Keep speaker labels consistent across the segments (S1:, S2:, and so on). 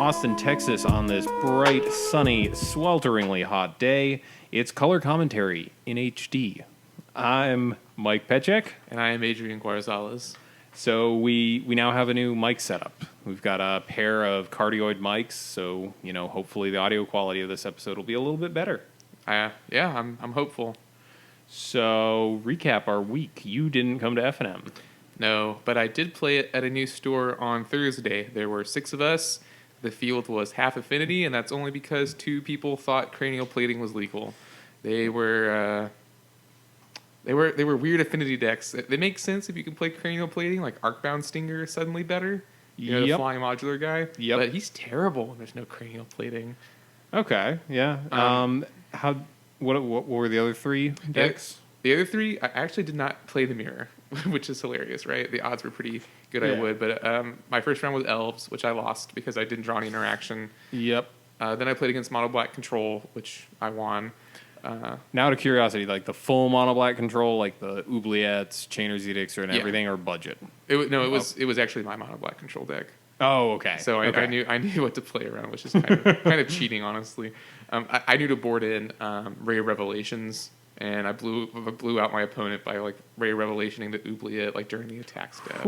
S1: Austin, Texas on this bright, sunny, swelteringly hot day. It's Color Commentary in HD. I'm Mike Petchek.
S2: And I am Adrian Guarzales.
S1: So we now have a new mic setup. We've got a pair of cardioid mics, so, hopefully the audio quality of this episode will be a little bit better.
S2: I'm hopeful.
S1: So, recap our week. You didn't come to F&M.
S2: No, but I did play it at a new store on Thursday. There were 6 of us. The field was half affinity, and that's only because 2 people thought cranial plating was legal. They were weird affinity decks. They make sense if you can play cranial plating, like Arcbound Stinger is suddenly better. The flying modular guy.
S1: Yep.
S2: But he's terrible when there's no cranial plating.
S1: Okay, yeah. What were the other 3 decks?
S2: The other 3, I actually did not play the mirror, which is hilarious, right? The odds were pretty good I would. But my first round was Elves, which I lost because I didn't draw any interaction.
S1: Yep.
S2: Then I played against Mono Black Control, which I won.
S1: Now, out of curiosity, like the full Mono Black Control, like the Oubliettes, Chainer's Edicts, and everything, or budget?
S2: It was actually my Mono Black Control deck.
S1: Oh, okay.
S2: So I knew what to play around, which is kind of cheating, honestly. I knew to board in Ray of Revelations, and I blew out my opponent by like Ray Revelationing the Oubliette like during the attack step.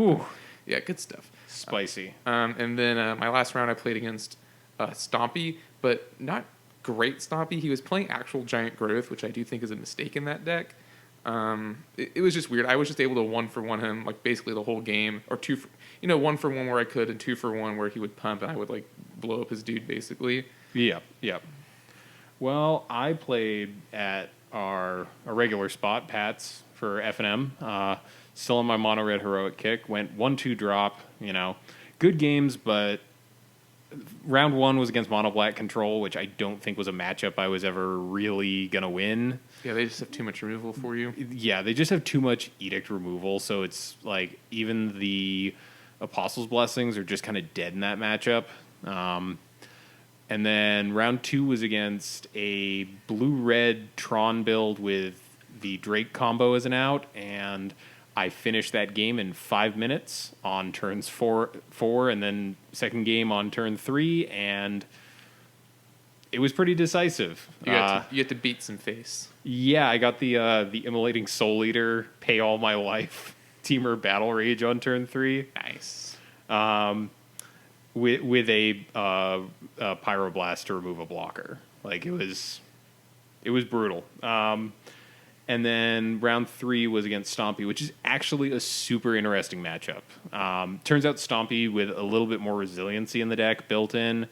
S2: Yeah, good stuff.
S1: Spicy.
S2: And then my last round I played against Stompy, but not great Stompy. He was playing actual Giant Growth, which I do think is a mistake in that deck. It was just weird. I was just able to 1-for-1 him like basically the whole game, or 1-for-1 where I could, and 2-for-1 where he would pump, and I would like blow up his dude basically.
S1: Yep. Well, I played at our regular spot, Pat's, for F&M. Still on my mono red heroic kick. Went 1-2 drop. Good games, but round 1 was against mono black control, which I don't think was a matchup I was ever really gonna win.
S2: Yeah, they just have too much removal for you.
S1: Yeah, they just have too much edict removal, so it's like even the Apostles' Blessings are just kind of dead in that matchup. And then round 2 was against a blue-red Tron build with the Drake combo as an out, and I finished that game in 5 minutes on turns 4, and then second game on turn 3, and it was pretty decisive.
S2: You had to beat some face.
S1: Yeah, I got the Immolating Soul Eater, pay all my life, Teamer Battle Rage on turn 3.
S2: Nice.
S1: With a Pyroblast to remove a blocker. Like, it was brutal. And then round 3 was against Stompy, which is actually a super interesting matchup. Turns out Stompy, with a little bit more resiliency in the deck built in,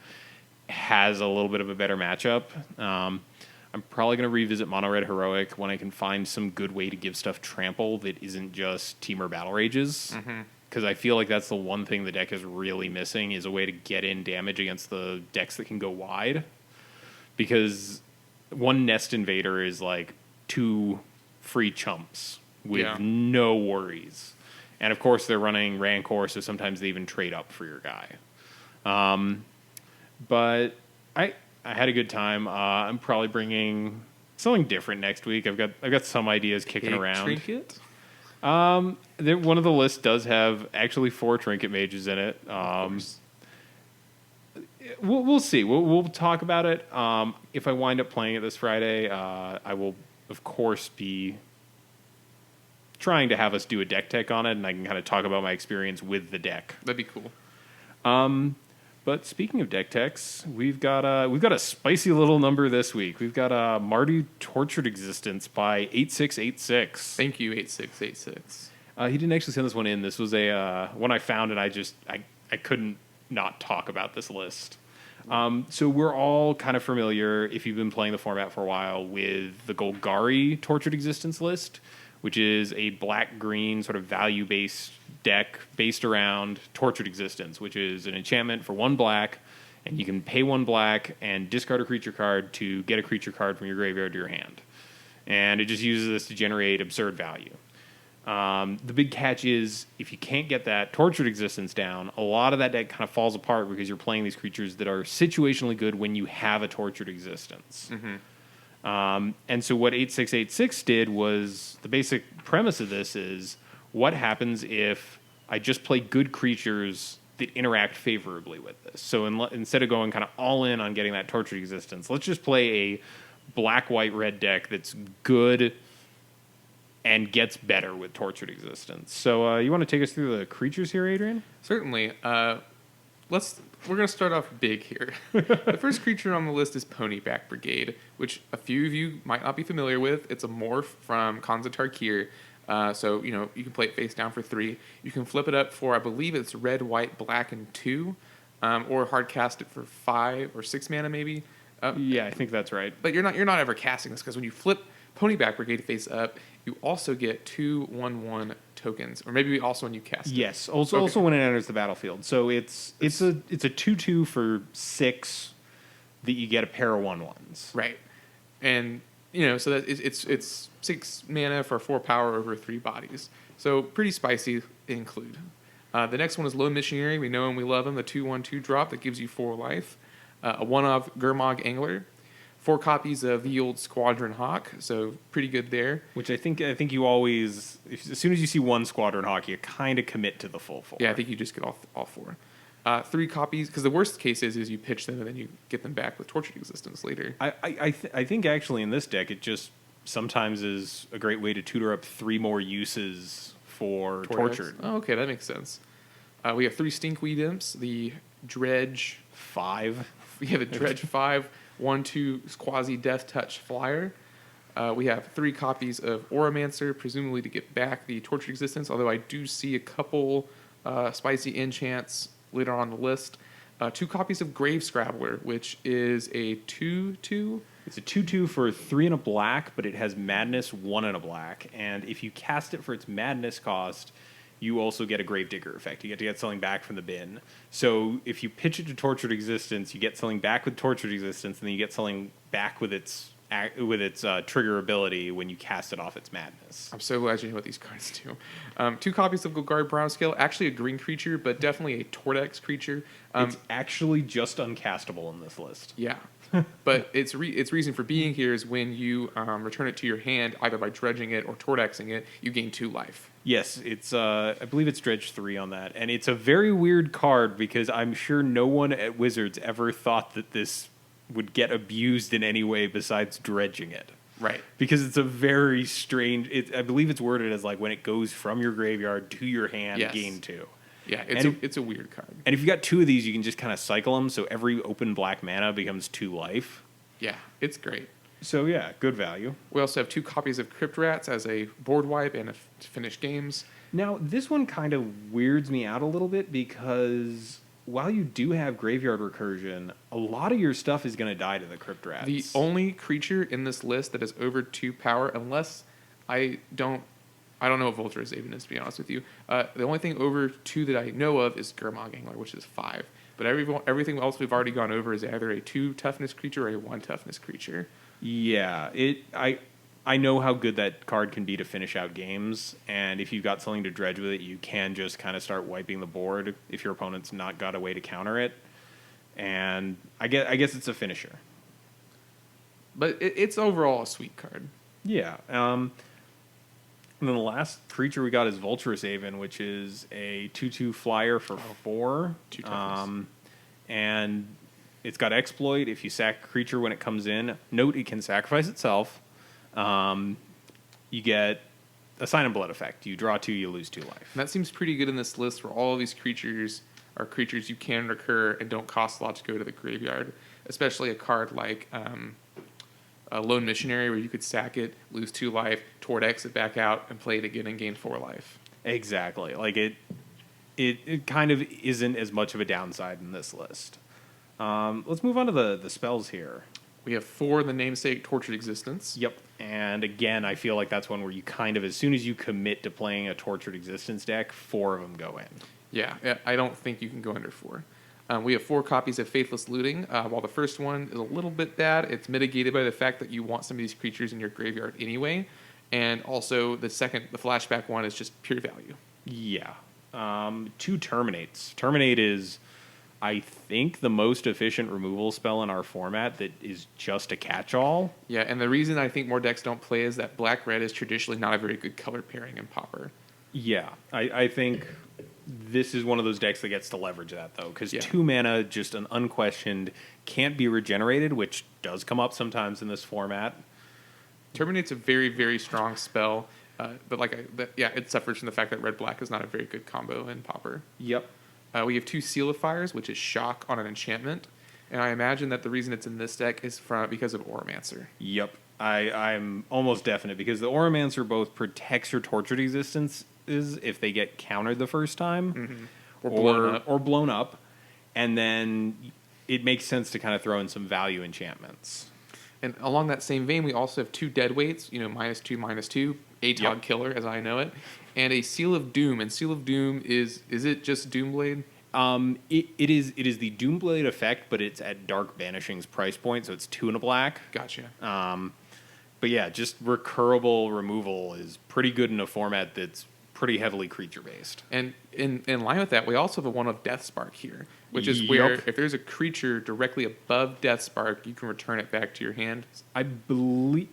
S1: has a little bit of a better matchup. I'm probably going to revisit Mono Red Heroic when I can find some good way to give stuff trample that isn't just Teamer Battle Rages.
S2: Mm-hmm.
S1: Because I feel like that's the one thing the deck is really missing, is a way to get in damage against the decks that can go wide. Because one Nest Invader is like 2 free chumps with no worries. And of course they're running Rancor, so sometimes they even trade up for your guy. But I had a good time. I'm probably bringing something different next week. I've got some ideas kicking around.
S2: Trinket?
S1: One of the lists does have actually 4 Trinket Mages in it. We'll see. We'll talk about it. If I wind up playing it this Friday, I will, of course, be trying to have us do a deck tech on it, and I can kind of talk about my experience with the deck.
S2: That'd be cool.
S1: But speaking of deck techs, we've got a spicy little number this week. We've got Mardu Tortured Existence by 8686.
S2: Thank you, 8686.
S1: He didn't actually send this one in. This was a one I found, and I couldn't not talk about this list. So we're all kind of familiar, if you've been playing the format for a while, with the Golgari Tortured Existence list, which is a black-green sort of value-based deck based around Tortured Existence, which is an enchantment for 1 black, and you can pay 1 black and discard a creature card to get a creature card from your graveyard to your hand. And it just uses this to generate absurd value. The big catch is, if you can't get that Tortured Existence down, a lot of that deck kind of falls apart because you're playing these creatures that are situationally good when you have a Tortured Existence.
S2: Mm-hmm.
S1: And so what 8686 did was, the basic premise of this is, what happens if I just play good creatures that interact favorably with this. So instead of going kind of all in on getting that Tortured Existence, let's just play a black, white, red deck that's good and gets better with Tortured Existence. So you want to take us through the creatures here, Adrian?
S2: Certainly. We're going to start off big here. The first creature on the list is Ponyback Brigade, which a few of you might not be familiar with. It's a morph from Commontary. So, you can play it face down for 3. You can flip it up for, I believe it's red, white, black, and 2. Or hard cast it for 5 or 6 mana maybe.
S1: Yeah, I think that's right.
S2: But you're not ever casting this, because when you flip Ponyback Brigade face up, you also get 2/1/1 tokens, or maybe also when you cast it.
S1: Yes, also when it enters the battlefield. So it's a 2/2 for 6 that you get a pair of 1/1s.
S2: Right, and so that it's 6 mana for 4 power over 3 bodies. So pretty spicy to include. The next one is Lone Missionary. We know him, we love him. The 2/1/2 drop that gives you 4 life. A 1-of Gurmag Angler. 4 copies of the old Squadron Hawk, so pretty good there.
S1: Which I think you always, as soon as you see one Squadron Hawk, you kind of commit to the full 4.
S2: Yeah, I think you just get all 4. 3 copies, because the worst case is you pitch them and then you get them back with Tortured Existence later.
S1: I think actually in this deck it just sometimes is a great way to tutor up 3 more uses for Tortured.
S2: Oh, okay, that makes sense. We have 3 Stinkweed Imps, the Dredge
S1: 5.
S2: We have a Dredge 5. 1/2 Quasi Death Touch Flyer. We have 3 copies of Auramancer, presumably to get back the Tortured Existence, although I do see a couple spicy enchants later on the list. 2 copies of Grave Scrabbler, which is a 2/2.
S1: It's a 2/2 for 3 and a black, but it has Madness 1 and a black. And if you cast it for its Madness cost, you also get a Gravedigger effect. You get to get something back from the bin. So if you pitch it to Tortured Existence, you get something back with Tortured Existence, and then you get something back with its trigger ability when you cast it off its Madness.
S2: I'm so glad you know what these cards do. 2 copies of Golgari Brownscale, actually a green creature, but definitely a Tortex creature.
S1: It's actually just uncastable in this list.
S2: Yeah. But its reason for being here is when you return it to your hand, either by dredging it or Tortexing it, you gain 2 life.
S1: Yes, it's I believe it's dredge 3 on that, and it's a very weird card because I'm sure no one at Wizards ever thought that this would get abused in any way besides dredging it.
S2: Right.
S1: Because it's a very strange. I believe it's worded as like when it goes from your graveyard to your hand,
S2: yes.
S1: gain 2.
S2: Yeah, it's a weird card.
S1: And if you got 2 of these, you can just kind of cycle them, so every open black mana becomes 2 life.
S2: Yeah, it's great.
S1: So yeah, good value.
S2: We also have 2 copies of Crypt Rats as a board wipe and to finish games.
S1: Now, this one kind of weirds me out a little bit because while you do have Graveyard Recursion, a lot of your stuff is going to die to the Crypt Rats.
S2: The only creature in this list that is over 2 power, unless I don't know what Vulture Zaven is, to be honest with you. The only thing over 2 that I know of is Gurmag Angler, which is 5. But everything else we've already gone over is either a 2 toughness creature or a 1 toughness creature.
S1: Yeah, I know how good that card can be to finish out games, and if you've got something to dredge with it, you can just kind of start wiping the board if your opponent's not got a way to counter it. And I guess it's a finisher.
S2: But it's overall a sweet card.
S1: Yeah. And then the last creature we got is Vulturous Haven, which is a 2/2 flyer for 4.
S2: 2 toughness.
S1: And it's got Exploit. If you sack a creature when it comes in, note it can sacrifice itself. You get a Sign of Blood effect. You draw 2, you lose 2 life.
S2: And that seems pretty good in this list where all of these creatures are creatures you can recur and don't cost a lot to go to the graveyard. Especially a card like a Lone Missionary where you could sack it, lose 2 life, Tortex it back out, and play it again and gain 4 life.
S1: Exactly. Like it kind of isn't as much of a downside in this list. Let's move on to the spells here.
S2: We have 4 in the namesake Tortured Existence.
S1: Yep. And again, I feel like that's one where you kind of, as soon as you commit to playing a Tortured Existence deck, 4 of them go in.
S2: Yeah, I don't think you can go under 4. We have 4 copies of Faithless Looting. While the first one is a little bit bad, it's mitigated by the fact that you want some of these creatures in your graveyard anyway. And also, the flashback one is just pure value.
S1: Yeah. 2 Terminates. Terminate is, I think, the most efficient removal spell in our format that is just a catch-all.
S2: Yeah, and the reason I think more decks don't play is that black-red is traditionally not a very good color pairing in Pauper.
S1: Yeah, I think this is one of those decks that gets to leverage that, though, because
S2: Yeah.
S1: 2 mana, just an unquestioned, can't be regenerated, which does come up sometimes in this format.
S2: Terminate's a very, very strong spell, but it suffers from the fact that red-black is not a very good combo in Pauper.
S1: Yep.
S2: We have 2 Seal of Fires, which is shock on an enchantment, and I imagine that the reason it's in this deck is because of Oromancer.
S1: Yep. I'm almost definite, because the Oromancer both protects your tortured existences if they get countered the first time, or blown up, and then it makes sense to kind of throw in some value enchantments.
S2: And along that same vein, we also have 2 Deadweights, -2/-2, ATOG killer, as I know it, and a Seal of Doom. And Seal of Doom is it just Doomblade?
S1: It is the Doomblade effect, but it's at Dark Banishing's price point, so it's 2 and a black.
S2: Gotcha.
S1: But yeah, just recurable removal is pretty good in a format that's pretty heavily creature based.
S2: And in line with that, we also have a one of Death Spark here, which is where if there's a creature directly above Death Spark, you can return it back to your hand.
S1: I believe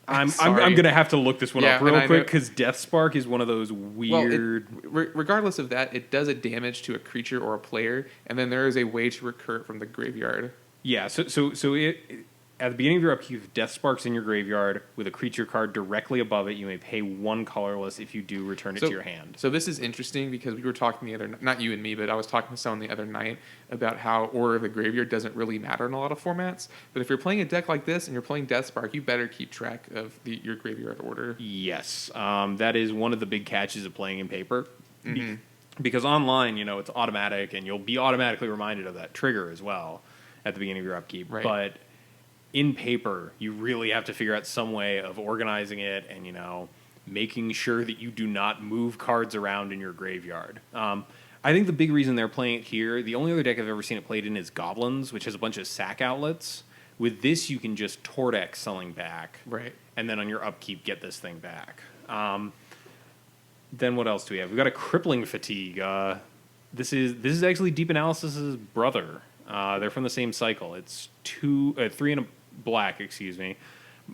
S1: I'm
S2: Sorry.
S1: gonna have to look this one up real quick, because Death Spark is one of those weird.
S2: Regardless of that, it does a damage to a creature or a player, and then there is a way to recur it from the graveyard.
S1: Yeah, so it at the beginning of your upkeep, if Death Spark's in your graveyard with a creature card directly above it, you may pay 1 colorless if you do return it to your hand.
S2: So this is interesting because we were talking not you and me, but I was talking to someone the other night about how Order of the Graveyard doesn't really matter in a lot of formats. But if you're playing a deck like this and you're playing Death Spark, you better keep track of your graveyard order.
S1: Yes, that is one of the big catches of playing in paper. Mm-hmm. Because online, it's automatic, and you'll be automatically reminded of that trigger as well at the beginning of your upkeep.
S2: Right.
S1: But in paper, you really have to figure out some way of organizing it and, making sure that you do not move cards around in your graveyard. I think the big reason they're playing it here, the only other deck I've ever seen it played in is Goblins, which has a bunch of sack outlets. With this, you can just Tordex selling back.
S2: Right.
S1: And then on your upkeep, get this thing back. Then what else do we have? We've got a Crippling Fatigue. This is actually Deep Analysis's brother. They're from the same cycle. It's 3 and a black, excuse me.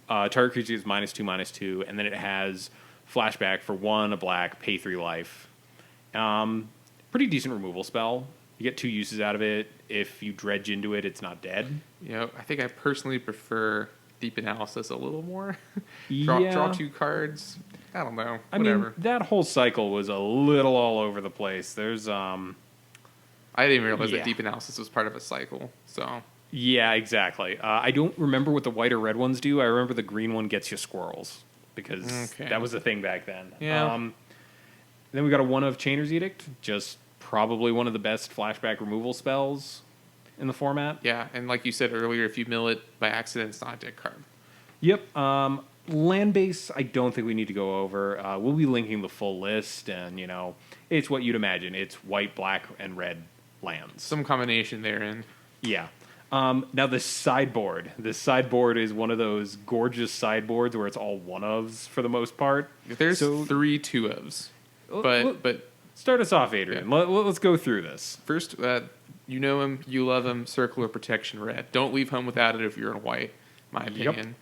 S1: Target creature is -2/-2, and then it has flashback for 1, a black, pay 3 life. Pretty decent removal spell. You get 2 uses out of it. If you dredge into it, it's not dead.
S2: I think I personally prefer Deep Analysis a little more.
S1: Yeah.
S2: Draw 2 cards. I don't know.
S1: I
S2: Whatever.
S1: mean, that whole cycle was a little all over the place. There's
S2: I didn't even realize
S1: Yeah.
S2: that Deep Analysis was part of a cycle. So
S1: Yeah, exactly. I don't remember what the white or red ones do. I remember the green one gets you squirrels, because that was the thing back then.
S2: Yeah.
S1: Then we got a 1 of Chainer's Edict, just probably one of the best flashback removal spells in the format.
S2: yeah, and like you said earlier, if you mill it by accident, it's not a deck card.
S1: Yep. Land base, I don't think we need to go over. We'll be linking the full list, and it's what you'd imagine. It's white, black, and red lands.
S2: Some combination therein.
S1: Yeah. Now the sideboard. This sideboard is one of those gorgeous sideboards where it's all 1-ofs for the most part.
S2: There's 3 2-ofs, but
S1: start us off, Adrian.
S2: Yeah.
S1: Let's go through this.
S2: First, you know him, you love him. Circle of Protection red. Don't leave home without it if you're in white. My opinion.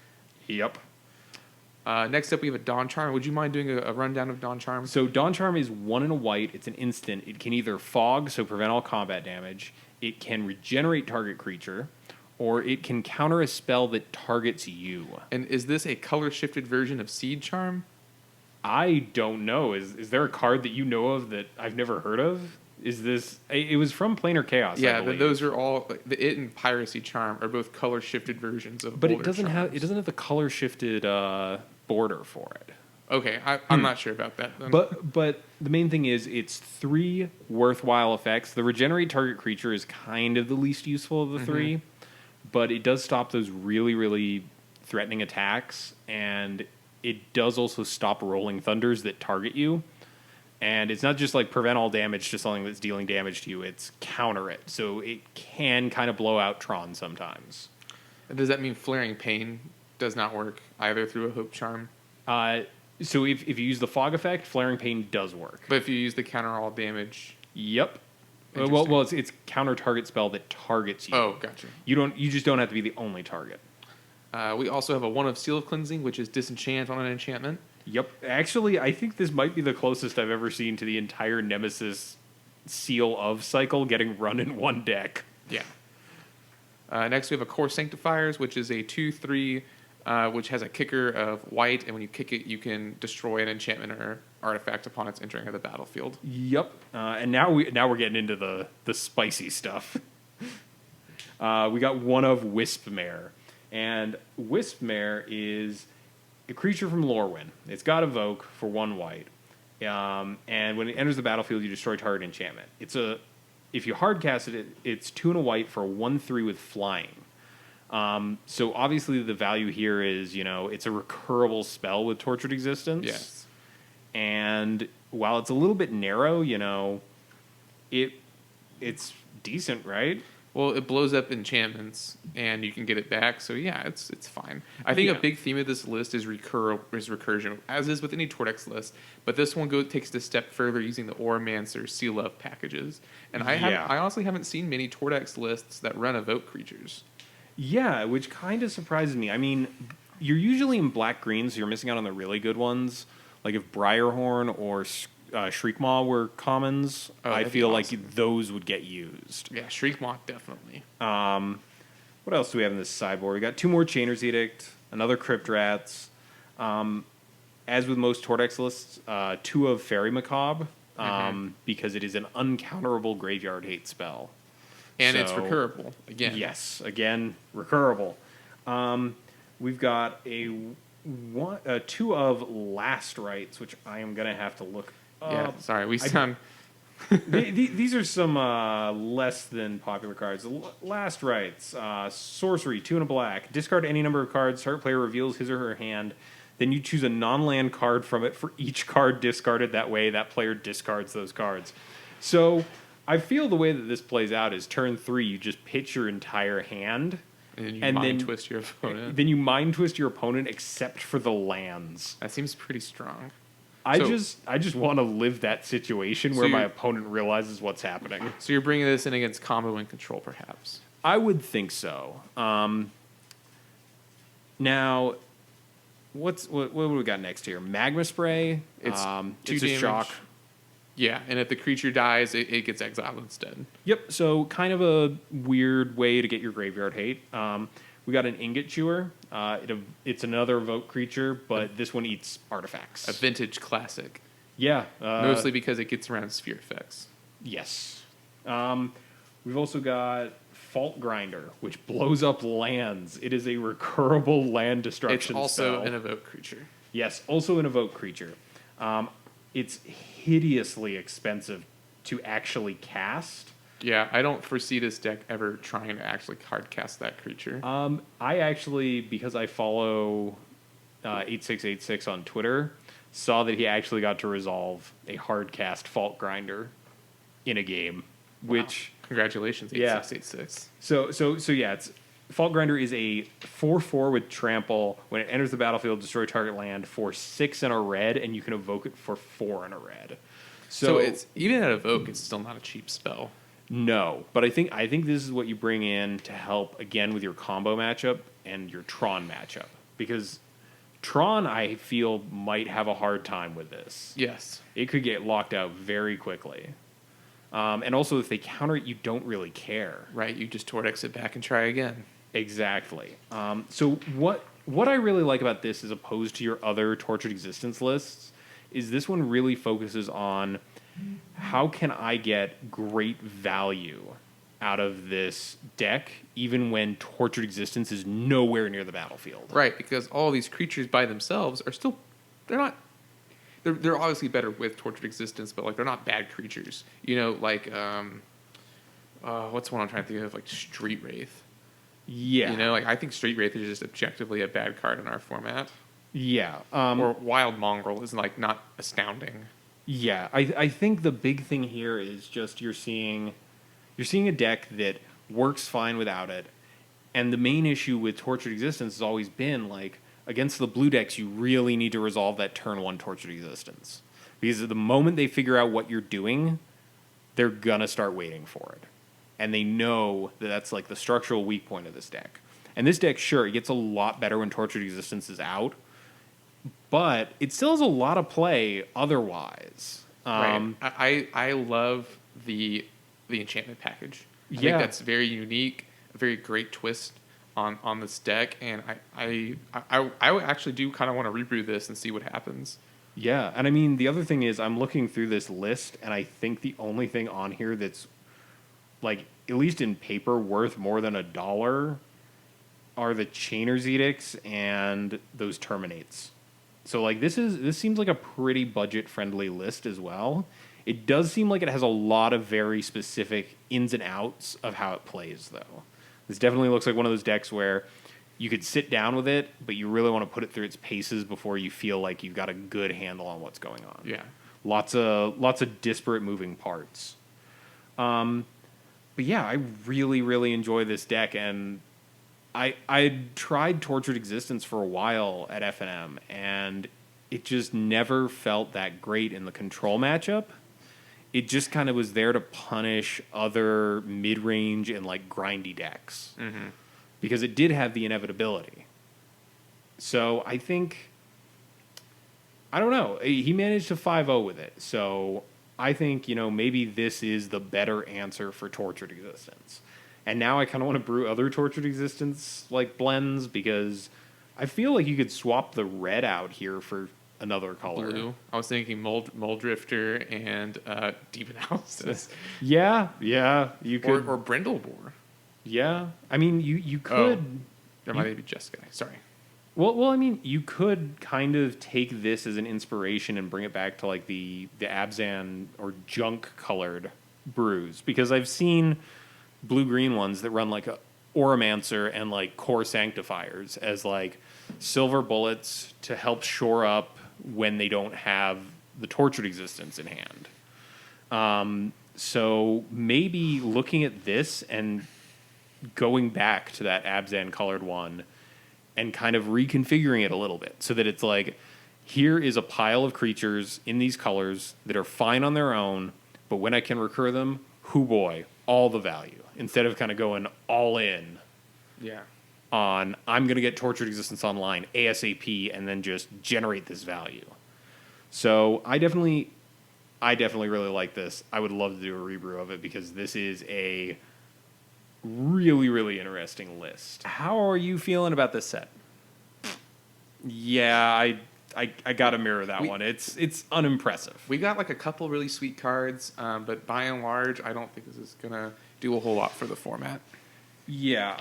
S1: Yep.
S2: Next up, we have a Dawn Charm. Would you mind doing a rundown of Dawn Charm?
S1: So Dawn Charm is 1 and a white. It's an instant. It can either fog, so prevent all combat damage. It can regenerate target creature, or it can counter a spell that targets you.
S2: And is this a color-shifted version of Seed Charm?
S1: I don't know. Is there a card that you know of that I've never heard of? Is this... It was from Planar Chaos,
S2: Yeah,
S1: I believe.
S2: those are all... It and Piracy Charm are both color-shifted versions of
S1: But
S2: older
S1: it doesn't
S2: charms.
S1: have the color-shifted border for it.
S2: Okay, I'm not sure about that then.
S1: But the main thing is it's 3 worthwhile effects. The regenerate target creature is kind of the least useful of the 3, but it does stop those really, really threatening attacks, and it does also stop rolling thunders that target you. And it's not just like prevent all damage to something that's dealing damage to you, it's counter it. So it can kind of blow out Tron sometimes.
S2: Does that mean Flaring Pain does not work either through a Hope Charm?
S1: So if you use the fog effect, Flaring Pain does work.
S2: But if you use the counter all damage...
S1: Yep. Well, it's counter target spell that targets you.
S2: Oh, gotcha.
S1: You just don't have to be the only target.
S2: We also have a 1 of Seal of Cleansing, which is Disenchant on an enchantment.
S1: Yep. Actually, I think this might be the closest I've ever seen to the entire Nemesis seal of cycle getting run in one deck.
S2: Yeah. Next, we have a Core Sanctifiers, which is a 2/3, which has a kicker of white, and when you kick it, you can destroy an enchantment or artifact upon its entering of the battlefield.
S1: Yep. And now we're getting into the spicy stuff. We got one of Wispmare, and Wispmare is a creature from Lorwyn. It's got Evoke for 1 white, and when it enters the battlefield, you destroy target enchantment. If you hardcast it, it's 2 and a white for a 1/3 with flying. So obviously the value here is, it's a recurable spell with Tortured Existence.
S2: Yes.
S1: And while it's a little bit narrow, it's decent, right?
S2: Well, it blows up enchantments, and you can get it back. So yeah, it's fine. I think a big theme of this list is recursion, as is with any Tortex list. But this one takes it a step further using the Auramancer Seal of packages. And I honestly haven't seen many Tortex lists that run Evoke creatures.
S1: Yeah, which kind of surprises me. I mean, you're usually in black-green, so you're missing out on the really good ones. Like if Briarhorn or Shriekmaw were commons, I feel like those would get used.
S2: Yeah, Shriekmaw, definitely.
S1: What else do we have in this sideboard? We got 2 more Chainer's Edict, another Crypt Rats. As with most Tortex lists, 2 of Fairy Macabre, because it is an uncounterable graveyard hate spell.
S2: And it's recurable, again.
S1: Yes, again, recurable. We've got 2 of Last Rites, which I am going to have to look up.
S2: Yeah, sorry, we sound...
S1: These are some less than popular cards. Last Rites, sorcery, 2 and a black. Discard any number of cards. Target player reveals his or her hand. Then you choose a non-land card from it for each card discarded. That way, that player discards those cards. So I feel the way that this plays out is turn 3, you just pitch your entire hand.
S2: And then mind twist your opponent.
S1: Then you mind twist your opponent except for the lands.
S2: That seems pretty strong.
S1: I just want to live that situation where my opponent realizes what's happening.
S2: So you're bringing this in against combo and control, perhaps?
S1: I would think so. Now, what do we got next here? Magma Spray.
S2: It's 2
S1: a
S2: damage.
S1: shock.
S2: Yeah, and if the creature dies, it gets exiled instead.
S1: Yep. So kind of a weird way to get your graveyard hate. We got an Ingot Chewer. It's another Evoke creature, but this one eats artifacts.
S2: A vintage classic.
S1: Yeah.
S2: Mostly because it gets around sphere effects.
S1: Yes. We've also got Fault Grinder, which blows up lands. It is a recurable land destruction
S2: It's also
S1: spell.
S2: an Evoke creature.
S1: Yes, also an Evoke creature. It's hideously expensive to actually cast.
S2: Yeah, I don't foresee this deck ever trying to actually hard cast that creature.
S1: I actually, because I follow 8686 on Twitter, saw that he actually got to resolve a hard cast Fault Grinder in a game, which
S2: congratulations, 8686.
S1: So yeah, it's Fault Grinder is a 4/4 with trample. When it enters the battlefield, destroy target land for 6 and a red, and you can evoke it for 4 and a red.
S2: So it's even at evoke, it's still not a cheap spell.
S1: No, but I think this is what you bring in to help again with your combo matchup and your Tron matchup, because Tron I feel might have a hard time with this.
S2: Yes,
S1: it could get locked out very quickly. And also, if they counter it, you don't really care.
S2: Right, you just Tortex it back and try again.
S1: Exactly. So what I really like about this, as opposed to your other Tortured Existence lists, is this one really focuses on how can I get great value out of this deck, even when Tortured Existence is nowhere near the battlefield.
S2: Right, because all these creatures by themselves are still, they're obviously better with Tortured Existence, but like they're not bad creatures. You know, like what's one I'm trying to think of, like Street Wraith.
S1: Yeah.
S2: You know, like I think Street Wraith is just objectively a bad card in our format.
S1: Yeah.
S2: Or Wild Mongrel is like not astounding.
S1: Yeah, I think the big thing here is just you're seeing a deck that works fine without it, and the main issue with Tortured Existence has always been like against the blue decks you really need to resolve that turn 1 Tortured Existence, because the moment they figure out what you're doing, they're gonna start waiting for it, and they know that that's like the structural weak point of this deck. And this deck, sure, it gets a lot better when Tortured Existence is out, but it still has a lot of play otherwise.
S2: Right. I love the enchantment package. I
S1: Yeah.
S2: think that's very unique, a very great twist on this deck, and I actually do kind of want to rebrew this and see what happens.
S1: Yeah, and I mean, the other thing is I'm looking through this list, and I think the only thing on here that's, like, at least in paper, worth more than $1 are the Chainer's Edicts and those Terminates. So, like, this seems like a pretty budget-friendly list as well. It does seem like it has a lot of very specific ins and outs of how it plays, though. This definitely looks like one of those decks where you could sit down with it, but you really want to put it through its paces before you feel like you've got a good handle on what's going on.
S2: Yeah.
S1: Lots of disparate moving parts. But yeah, I really, really enjoy this deck, and I tried Tortured Existence for a while at FNM, and it just never felt that great in the control matchup. It just kind of was there to punish other mid-range and like grindy decks.
S2: Mm-hmm.
S1: Because it did have the inevitability. So I think, I don't know, he managed to 5-0 with it. So I think, maybe this is the better answer for Tortured Existence. And now I kind of want to brew other Tortured Existence like blends, because I feel like you could swap the red out here for another color.
S2: Blue. I was thinking Mold Drifter and Deep Analysis.
S1: Yeah, you could.
S2: Or Brindlebore.
S1: Yeah, I mean, you could.
S2: That might be Jessica. Sorry.
S1: Well, I mean, you could kind of take this as an inspiration and bring it back to like the Abzan or junk colored brews, because I've seen blue-green ones that run like a Oromancer and like Core Sanctifiers as like silver bullets to help shore up when they don't have the Tortured Existence in hand. So maybe looking at this and going back to that Abzan colored one and kind of reconfiguring it a little bit so that it's like, here is a pile of creatures in these colors that are fine on their own, but when I can recur them, hoo boy, all the value. Instead of kind of going all in on, I'm going to get Tortured Existence online ASAP and then just generate this value. So I definitely really like this. I would love to do a rebrew of it, because this is a really, really interesting list.
S3: How are you feeling about this set?
S1: Yeah, I got to mirror that one. It's unimpressive.
S2: We got like a couple really sweet cards, but by and large, I don't think this is going to do a whole lot for the format.
S1: Yeah,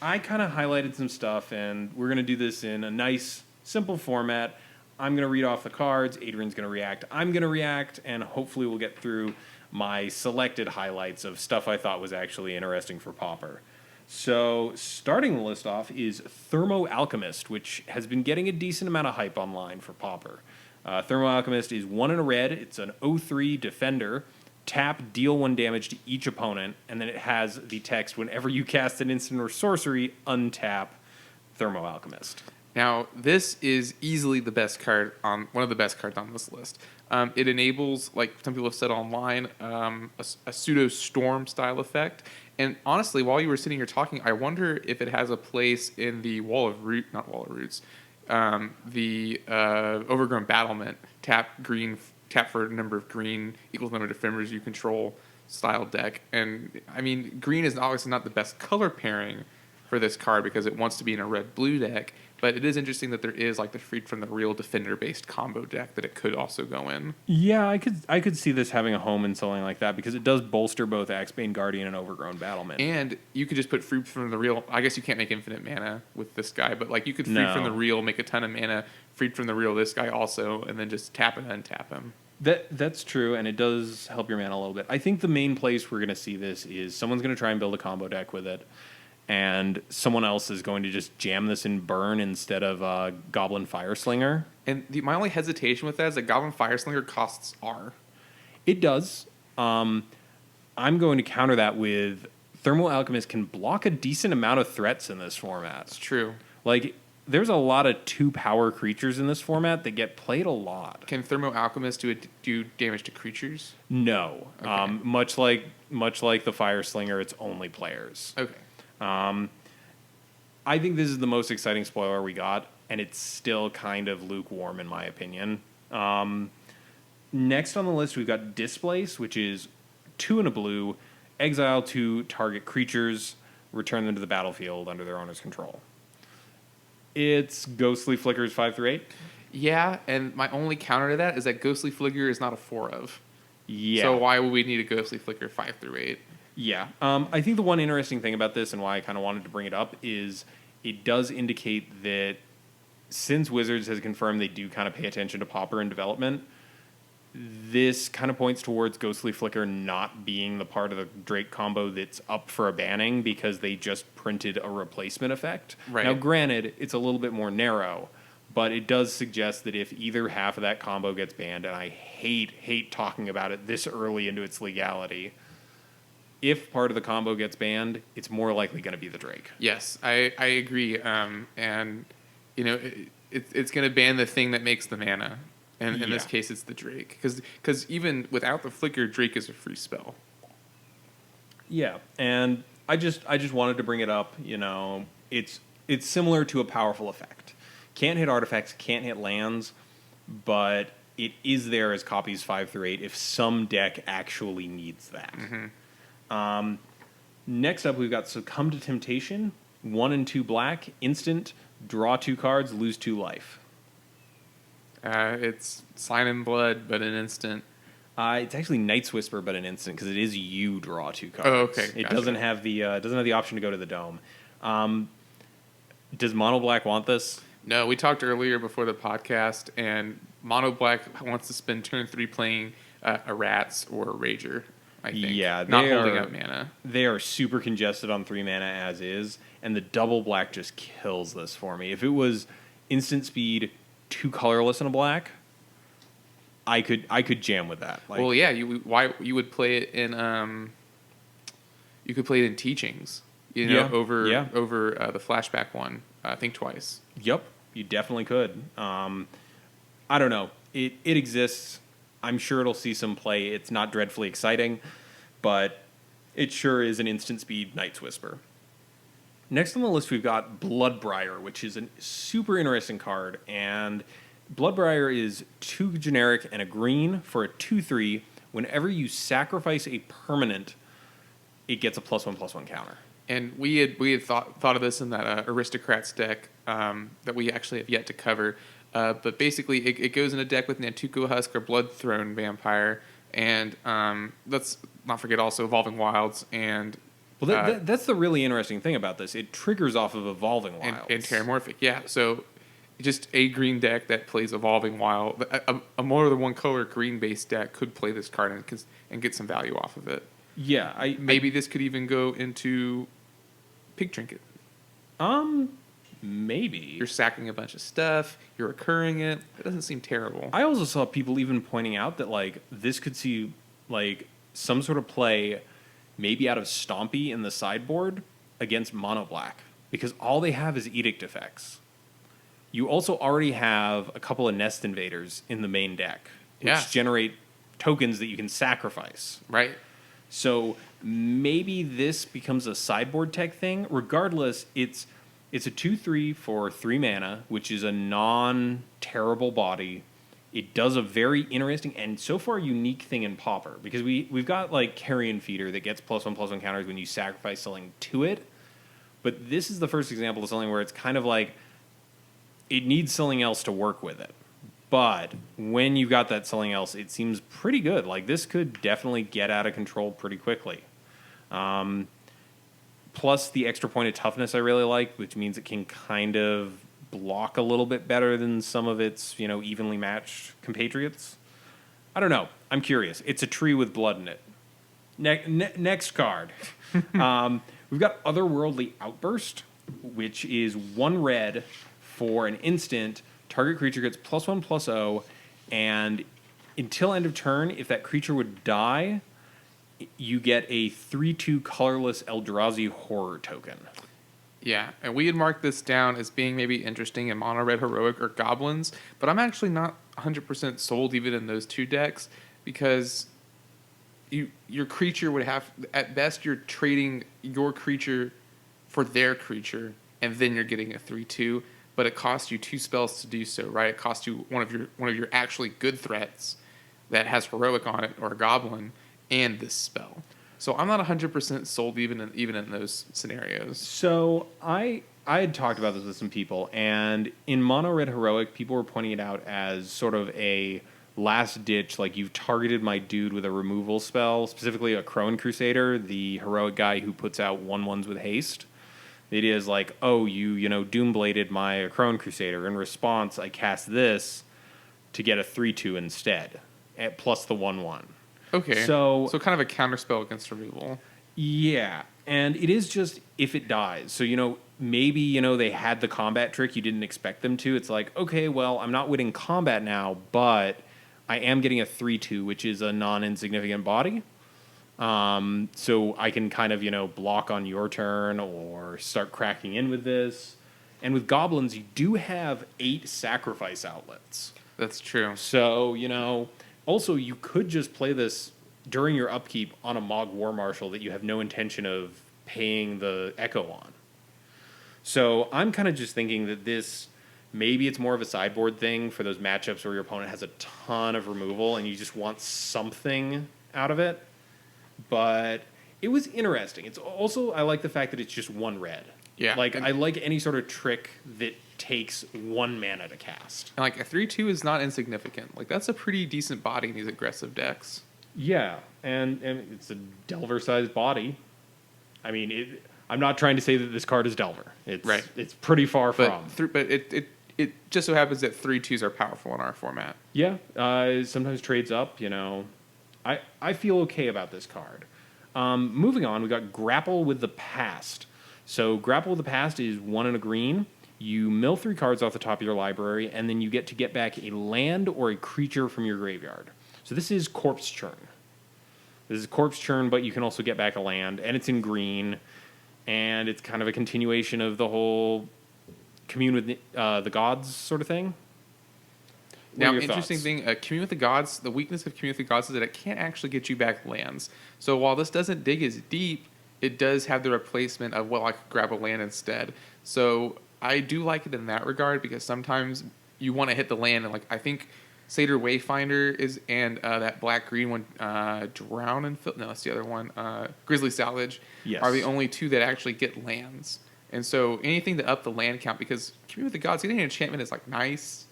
S1: I kind of highlighted some stuff, and we're going to do this in a nice, simple format. I'm going to read off the cards, Adrian's going to react, I'm going to react, and hopefully we'll get through my selected highlights of stuff I thought was actually interesting for Pauper. So, starting the list off is Thermo Alchemist, which has been getting a decent amount of hype online for Pauper. Thermo Alchemist is 1 and a red, it's an 0/3 defender. Tap, deal 1 damage to each opponent, and then it has the text, whenever you cast an instant or sorcery, untap Thermo Alchemist.
S2: Now, this is easily the best card one of the best cards on this list. It enables, like some people have said online, a pseudo storm style effect. And honestly, while you were sitting here talking, I wonder if it has a place in the the Overgrown Battlement. Tap for a number of green equals the number of defenders you control style deck. And I mean, green is obviously not the best color pairing for this card because it wants to be in a red-blue deck. But it is interesting that there is like the Freed from the Real defender-based combo deck that it could also go in.
S1: Yeah, I could see this having a home in something like that, because it does bolster both Axebane Guardian and Overgrown Battlement.
S2: And you could just put Freed from the Real. I guess you can't make infinite mana with this guy, but like you could Freed from the Real, make a ton of mana, Freed from the Real this guy also, and then just tap and untap him.
S1: That's true, and it does help your mana a little bit. I think the main place we're going to see this is someone's going to try and build a combo deck with it, and someone else is going to just jam this in Burn instead of Goblin Fireslinger.
S2: And my only hesitation with that is that Goblin Fireslinger costs R.
S1: It does. I'm going to counter that with Thermal Alchemist can block a decent amount of threats in this format.
S2: It's true.
S1: Like, there's a lot of 2-power creatures in this format that get played a lot.
S2: Can Thermo Alchemist do damage to creatures?
S1: No.
S2: Okay.
S1: Much like the Fireslinger, it's only players.
S2: Okay.
S1: I think this is the most exciting spoiler we got, and it's still kind of lukewarm in my opinion. Next on the list, we've got Displace, which is 2 and a blue, exile 2 target creatures, return them to the battlefield under their owner's control. It's Ghostly Flickers 5 through 8.
S2: Yeah, and my only counter to that is that Ghostly Flicker is not a 4 of.
S1: Yeah.
S2: So why would we need a Ghostly Flicker 5 through 8?
S1: Yeah. I think the one interesting thing about this and why I kind of wanted to bring it up is it does indicate that since Wizards has confirmed they do kind of pay attention to Pauper in development, this kind of points towards Ghostly Flicker not being the part of the Drake combo that's up for a banning because they just printed a replacement effect.
S2: Right.
S1: Now, granted, it's a little bit more narrow, but it does suggest that if either half of that combo gets banned, and I hate talking about it this early into its legality, if part of the combo gets banned, it's more likely going to be the Drake.
S2: Yes, I agree. And, you know, it's going to ban the thing that makes the mana. And in this case, it's the Drake. Because even without the Flicker, Drake is a free spell.
S1: Yeah, and I just wanted to bring it up. You know, it's similar to a powerful effect. Can't hit artifacts, can't hit lands, but it is there as copies 5 through 8 if some deck actually needs that. Mm-hmm. Next up, we've got Succumb to Temptation, 1 and 2 black, instant, draw 2 cards, lose 2 life.
S2: It's Sign in Blood, but an instant.
S1: It's actually Night's Whisper, but an instant because it is you draw 2 cards.
S2: Oh, okay.
S1: It
S2: Gotcha.
S1: doesn't have the option to go to the dome. Does Mono Black want this?
S2: No, we talked earlier before the podcast, and Mono Black wants to spend turn 3 playing a Rats or a Rager, I think.
S1: Yeah,
S2: not holding up mana.
S1: They are super congested on 3 mana as is, and the double black just kills this for me. If it was instant speed, 2 colorless and a black, I could jam with that. Like,
S2: well, yeah, you would play it in you could play it in Teachings, over the flashback one. Think twice.
S1: Yep, you definitely could. I don't know. It exists. I'm sure it'll see some play. It's not dreadfully exciting, but it sure is an instant speed Night's Whisper. Next on the list, we've got Bloodbriar, which is a super interesting card. And Bloodbriar is 2 generic and a green for a 2/3. Whenever you sacrifice a permanent, it gets a +1/+1 counter.
S2: And we had thought of this in that Aristocrats deck that we actually have yet to cover. But basically, it goes in a deck with Nantuko Husk or Bloodthrone Vampire. And let's not forget also Evolving Wilds and...
S1: Well, that's the really interesting thing about this. It triggers off of Evolving Wilds.
S2: And Terramorphic, yeah. So just a green deck that plays Evolving Wild. A more than one color green-based deck could play this card and get some value off of it.
S1: Yeah.
S2: Maybe this could even go into Pig Trinket.
S1: Maybe.
S2: You're sacking a bunch of stuff. You're recurring it. It doesn't seem terrible.
S1: I also saw people even pointing out that, like, this could see, like, some sort of play maybe out of Stompy in the sideboard against Mono Black, because all they have is Edict effects. You also already have a couple of Nest Invaders in the main deck, which generate tokens that you can sacrifice.
S2: Right.
S1: So maybe this becomes a sideboard tech thing. Regardless, it's a 2/3 for 3 mana, which is a non-terrible body. It does a very interesting and so far unique thing in Pauper, because we've got like Carrion Feeder that gets +1/+1 counters when you sacrifice something to it. But this is the first example of something where it's kind of like it needs something else to work with it. But when you've got that something else, it seems pretty good. Like, this could definitely get out of control pretty quickly. Plus the extra point of toughness I really like, which means it can kind of block a little bit better than some of its, evenly matched compatriots. I don't know. I'm curious. It's a tree with blood in it. Next card. We've got Otherworldly Outburst, which is 1 red for an instant. Target creature gets +1/+0, and until end of turn, if that creature would die, you get a 3/2 colorless Eldrazi Horror token.
S2: Yeah, and we had marked this down as being maybe interesting in Mono Red Heroic or Goblins, but I'm actually not 100% sold even in those 2 decks, because your creature would have, at best, you're trading your creature for their creature, and then you're getting a 3/2, but it costs you 2 spells to do so, right? It costs you one of your actually good threats that has Heroic on it, or a Goblin, and this spell. So I'm not 100% sold even in those scenarios.
S1: So I had talked about this with some people, and in Mono Red Heroic, people were pointing it out as sort of a last ditch, like you've targeted my dude with a removal spell, specifically a Crone Crusader, the heroic guy who puts out 1/1s with haste. The idea is like, oh, you Doombladed my Crone Crusader. In response, I cast this to get a 3/2 instead, plus the 1/1.
S2: Okay. So kind of a counterspell against removal.
S1: Yeah, and it is just if it dies. So, maybe, they had the combat trick you didn't expect them to. It's like, okay, well, I'm not winning combat now, but I am getting a 3/2, which is a non-insignificant body. So I can kind of, block on your turn or start cracking in with this. And with goblins, you do have 8 sacrifice outlets.
S2: That's true.
S1: So, also you could just play this during your upkeep on a Mog War Marshal that you have no intention of paying the Echo on. So I'm kind of just thinking that this, maybe it's more of a sideboard thing for those matchups where your opponent has a ton of removal and you just want something out of it. But it was interesting. It's also, I like the fact that it's just 1 red.
S2: Yeah.
S1: I like any sort of trick that takes 1 mana to cast.
S2: And a 3/2 is not insignificant. That's a pretty decent body in these aggressive decks.
S1: Yeah, and it's a Delver-sized body. I mean, I'm not trying to say that this card is Delver. It's
S2: right.
S1: It's pretty far from.
S2: But it just so happens that 3/2s are powerful in our format.
S1: Yeah, sometimes trades up. I feel okay about this card. Moving on, we got Grapple with the Past. So Grapple with the Past is 1 and a green. You mill 3 cards off the top of your library, and then you get to get back a land or a creature from your graveyard. So this is Corpse Churn. This is Corpse Churn, but you can also get back a land, and it's in green, and it's kind of a continuation of the whole commune with the gods sort of thing.
S2: Now, interesting thing, Commune with the Gods, the weakness of Commune with the Gods is that it can't actually get you back lands. So while this doesn't dig as deep, it does have the replacement of, I could grab a land instead. So I do like it in that regard because sometimes you want to hit the land, and I think Satyr Wayfinder is, and that black-green one, Drown and no, that's the other one, Grizzly Salvage,
S1: yes,
S2: are the only 2 that actually get lands. And so anything to up the land count, because Commune with the Gods, getting an enchantment is nice.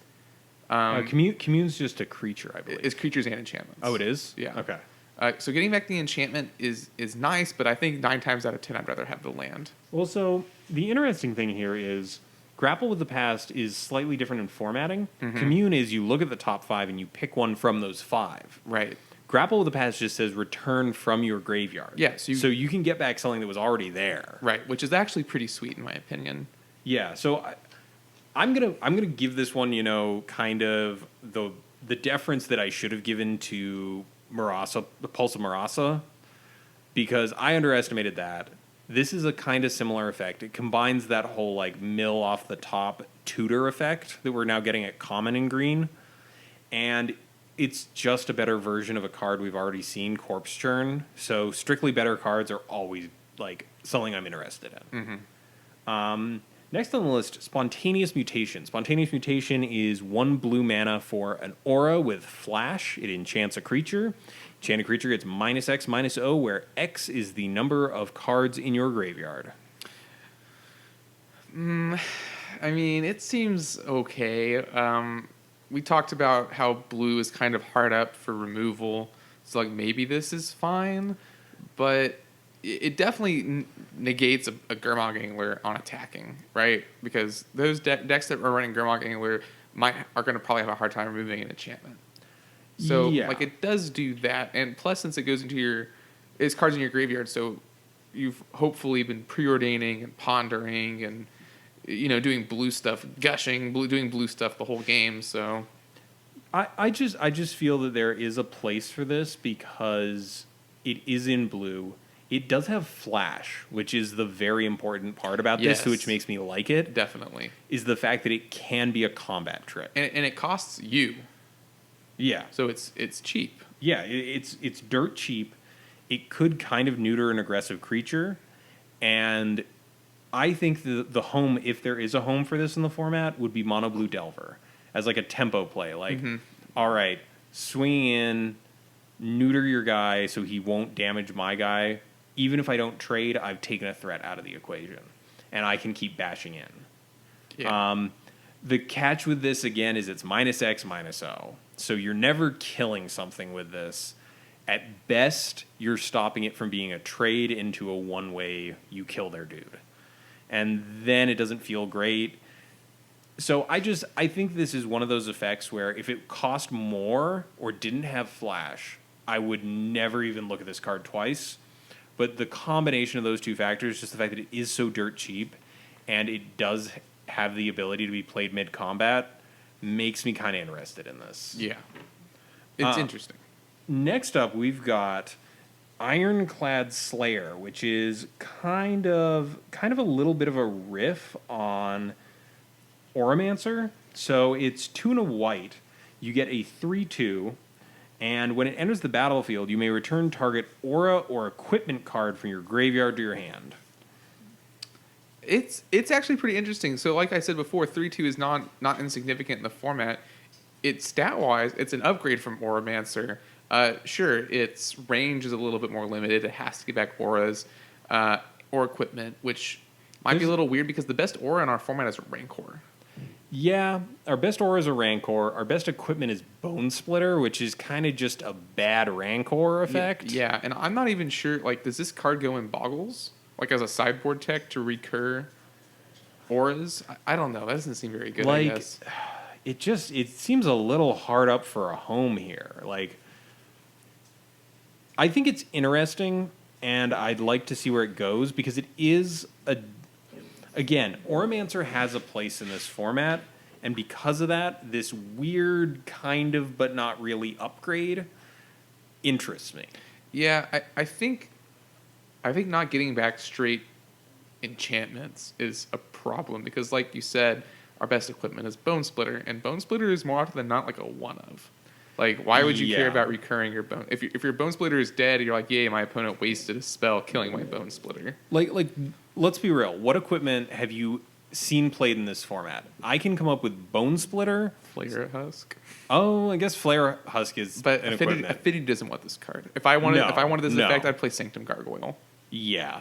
S1: Commune's just a creature, I believe.
S2: It's creatures and enchantments.
S1: Oh, it is?
S2: Yeah.
S1: Okay.
S2: So getting back the enchantment is nice, but I think 9 times out of 10 I'd rather have the land.
S1: Well, so the interesting thing here is Grapple with the Past is slightly different in formatting. Mm-hmm. Commune is you look at the top 5 and you pick one from those 5.
S2: Right.
S1: Grapple with the Past just says return from your graveyard.
S2: Yeah.
S1: So you can get back something that was already there.
S2: Right, which is actually pretty sweet in my opinion.
S1: Yeah, so I'm gonna give this one, kind of the deference that I should have given to Murasa, the Pulse of Murasa, because I underestimated that. This is a kind of similar effect. It combines that whole mill off the top tutor effect that we're now getting at common in green, and it's just a better version of a card we've already seen, Corpse Churn. So strictly better cards are always something I'm interested in. Mm-hmm. Next on the list, Spontaneous Mutation. Spontaneous Mutation is 1 blue mana for an aura with flash. It enchants a creature. Enchanted creature gets -X/-0, where X is the number of cards in your graveyard.
S2: I mean, it seems okay. We talked about how blue is kind of hard up for removal, so maybe this is fine, but it definitely negates a Gurmag Angler on attacking, right? Because those decks that are running Gurmag Angler are going to probably have a hard time removing an enchantment. So,
S1: yeah.
S2: It does do that. And plus, since it goes into it's cards in your graveyard, so you've hopefully been preordaining and pondering and, doing blue stuff, doing blue stuff the whole game, so...
S1: I just feel that there is a place for this because it is in blue. It does have flash, which is the very important part about this, which makes me like it.
S2: Definitely.
S1: Is the fact that it can be a combat trick.
S2: And it costs you.
S1: Yeah.
S2: So it's cheap.
S1: Yeah, it's dirt cheap. It could kind of neuter an aggressive creature. And I think the home, if there is a home for this in the format, would be Mono Blue Delver. As a tempo play. All right, swinging in, neuter your guy so he won't damage my guy. Even if I don't trade, I've taken a threat out of the equation, and I can keep bashing in.
S2: Yeah.
S1: The catch with this, again, is it's -X, -O. So you're never killing something with this. At best, you're stopping it from being a trade into a one-way you kill their dude. And then it doesn't feel great. So I think this is one of those effects where if it cost more or didn't have flash, I would never even look at this card twice. But the combination of those two factors, just the fact that it is so dirt cheap and it does have the ability to be played mid-combat, makes me kind of interested in this.
S2: Yeah. It's interesting.
S1: Next up, we've got Ironclad Slayer, which is kind of a little bit of a riff on Auramancer. So it's 2 and a white. You get a 3/2, and when it enters the battlefield, you may return target aura or equipment card from your graveyard to your hand.
S2: It's actually pretty interesting. So like I said before, 3/2 is not insignificant in the format. It's stat-wise, it's an upgrade from Auramancer. Sure, its range is a little bit more limited. It has to get back auras or equipment, which might be a little weird because the best aura in our format is Rancor.
S1: Yeah, our best aura is a Rancor. Our best equipment is Bone Splitter, which is kind of just a bad Rancor effect.
S2: Yeah, and I'm not even sure, like, does this card go in Boggles? Like, as a sideboard tech to recur auras? I don't know. That doesn't seem very good, I guess.
S1: It seems a little hard up for a home here. Like, I think it's interesting, and I'd like to see where it goes, because it is again, Auramancer has a place in this format, and because of that, this weird kind of but not really upgrade interests me.
S2: Yeah, I think not getting back straight enchantments is a problem, because like you said, our best equipment is Bone Splitter, and Bone Splitter is more often than not like a one-of. Like, why would you care about recurring your bone? If your Bone Splitter is dead, you're like, yay, my opponent wasted a spell killing my Bone Splitter.
S1: Like, let's be real. What equipment have you seen played in this format? I can come up with Bone Splitter.
S2: Flare Husk.
S1: Oh, I guess Flare Husk is
S2: but
S1: an equipment.
S2: Affinity doesn't want this card. If I wanted this effect, I'd play Sanctum Gargoyle.
S1: Yeah.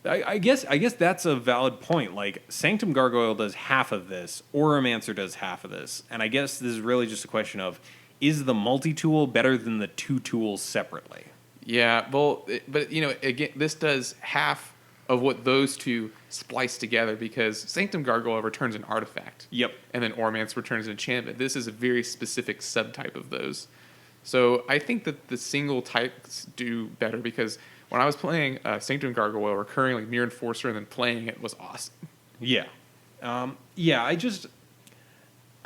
S1: I guess that's a valid point. Like, Sanctum Gargoyle does half of this, Auramancer does half of this, and I guess this is really just a question of, is the multi-tool better than the two tools separately?
S2: Yeah, well, but again, this does half of what those two splice together, because Sanctum Gargoyle returns an artifact.
S1: Yep.
S2: And then Auramancer returns an enchantment. This is a very specific subtype of those. So I think that the single types do better, because when I was playing Sanctum Gargoyle, recurring like Mirror Enforcer and then playing it was awesome.
S1: Yeah.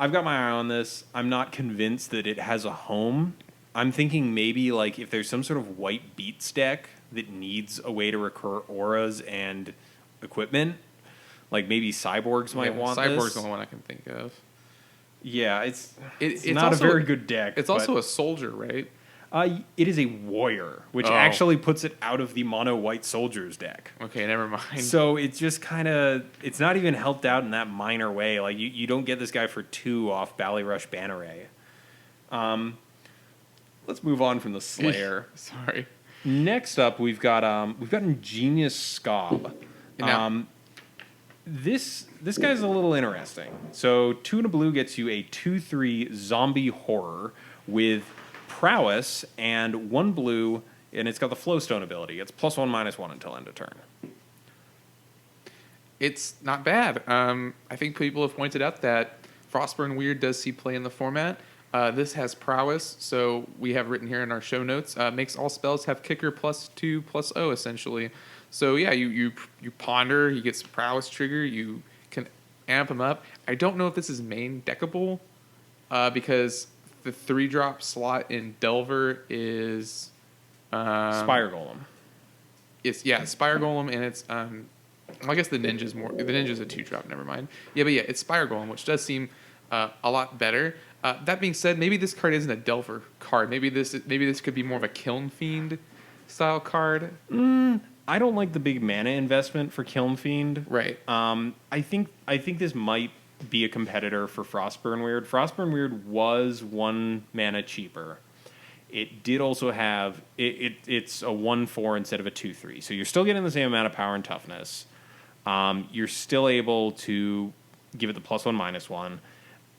S1: I've got my eye on this. I'm not convinced that it has a home. I'm thinking maybe like if there's some sort of white beats deck that needs a way to recur auras and equipment, like maybe Cyborgs might want this.
S2: Cyborg's the only one I can think of.
S1: Yeah, it's not
S2: also,
S1: a very good deck.
S2: It's also a soldier, right?
S1: It is a warrior, which actually puts it out of the mono white soldiers deck.
S2: Okay, never mind.
S1: So it's just kind of, it's not even helped out in that minor way. Like you don't get this guy for 2 off Ballyrush Banneray. Let's move on from the Slayer.
S2: Sorry.
S1: Next up, we've got Ingenious Scob. This guy's a little interesting. So 2 and a blue gets you a 2/3 zombie horror with prowess and 1 blue, and it's got the Flowstone ability. It's +1/-1 until end of turn.
S2: It's not bad. I think people have pointed out that Frostburn Weird does see play in the format. This has prowess, so we have written here in our show notes, makes all spells have kicker +2/+0 essentially. So yeah, you ponder, he gets prowess trigger, you can amp him up. I don't know if this is main deckable, because the 3-drop slot in Delver is
S1: Spire Golem.
S2: It's Spire Golem, and it's I guess the Ninja's more. The Ninja's a 2-drop. Never mind. Yeah, but it's Spire Golem, which does seem a lot better. That being said, maybe this card isn't a Delver card. Maybe this could be more of a Kiln Fiend style card.
S1: I don't like the big mana investment for Kiln Fiend.
S2: Right.
S1: I think this might be a competitor for Frostburn Weird. Frostburn Weird was 1 mana cheaper, It did also have it's a 1/4 instead of a 2/3, so you're still getting the same amount of power and toughness. You're still able to give it the +1/-1.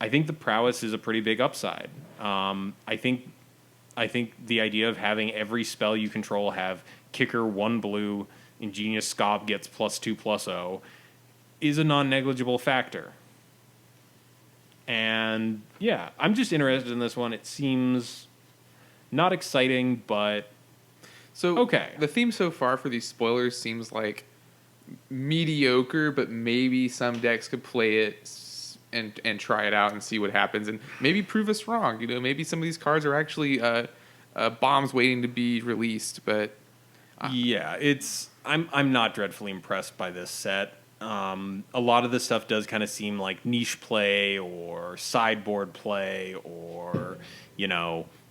S1: I think the prowess is a pretty big upside. I think the idea of having every spell you control have kicker 1 blue, ingenious scob gets +2/+0 is a non-negligible factor. And yeah, I'm just interested in this one. It seems not exciting, but
S2: So
S1: okay.
S2: The theme so far for these spoilers seems like mediocre, but maybe some decks could play it and try it out and see what happens, and maybe prove us wrong. Maybe some of these cards are actually bombs waiting to be released. But
S1: yeah, I'm not dreadfully impressed by this set. A lot of this stuff does kind of seem like niche play or sideboard play, or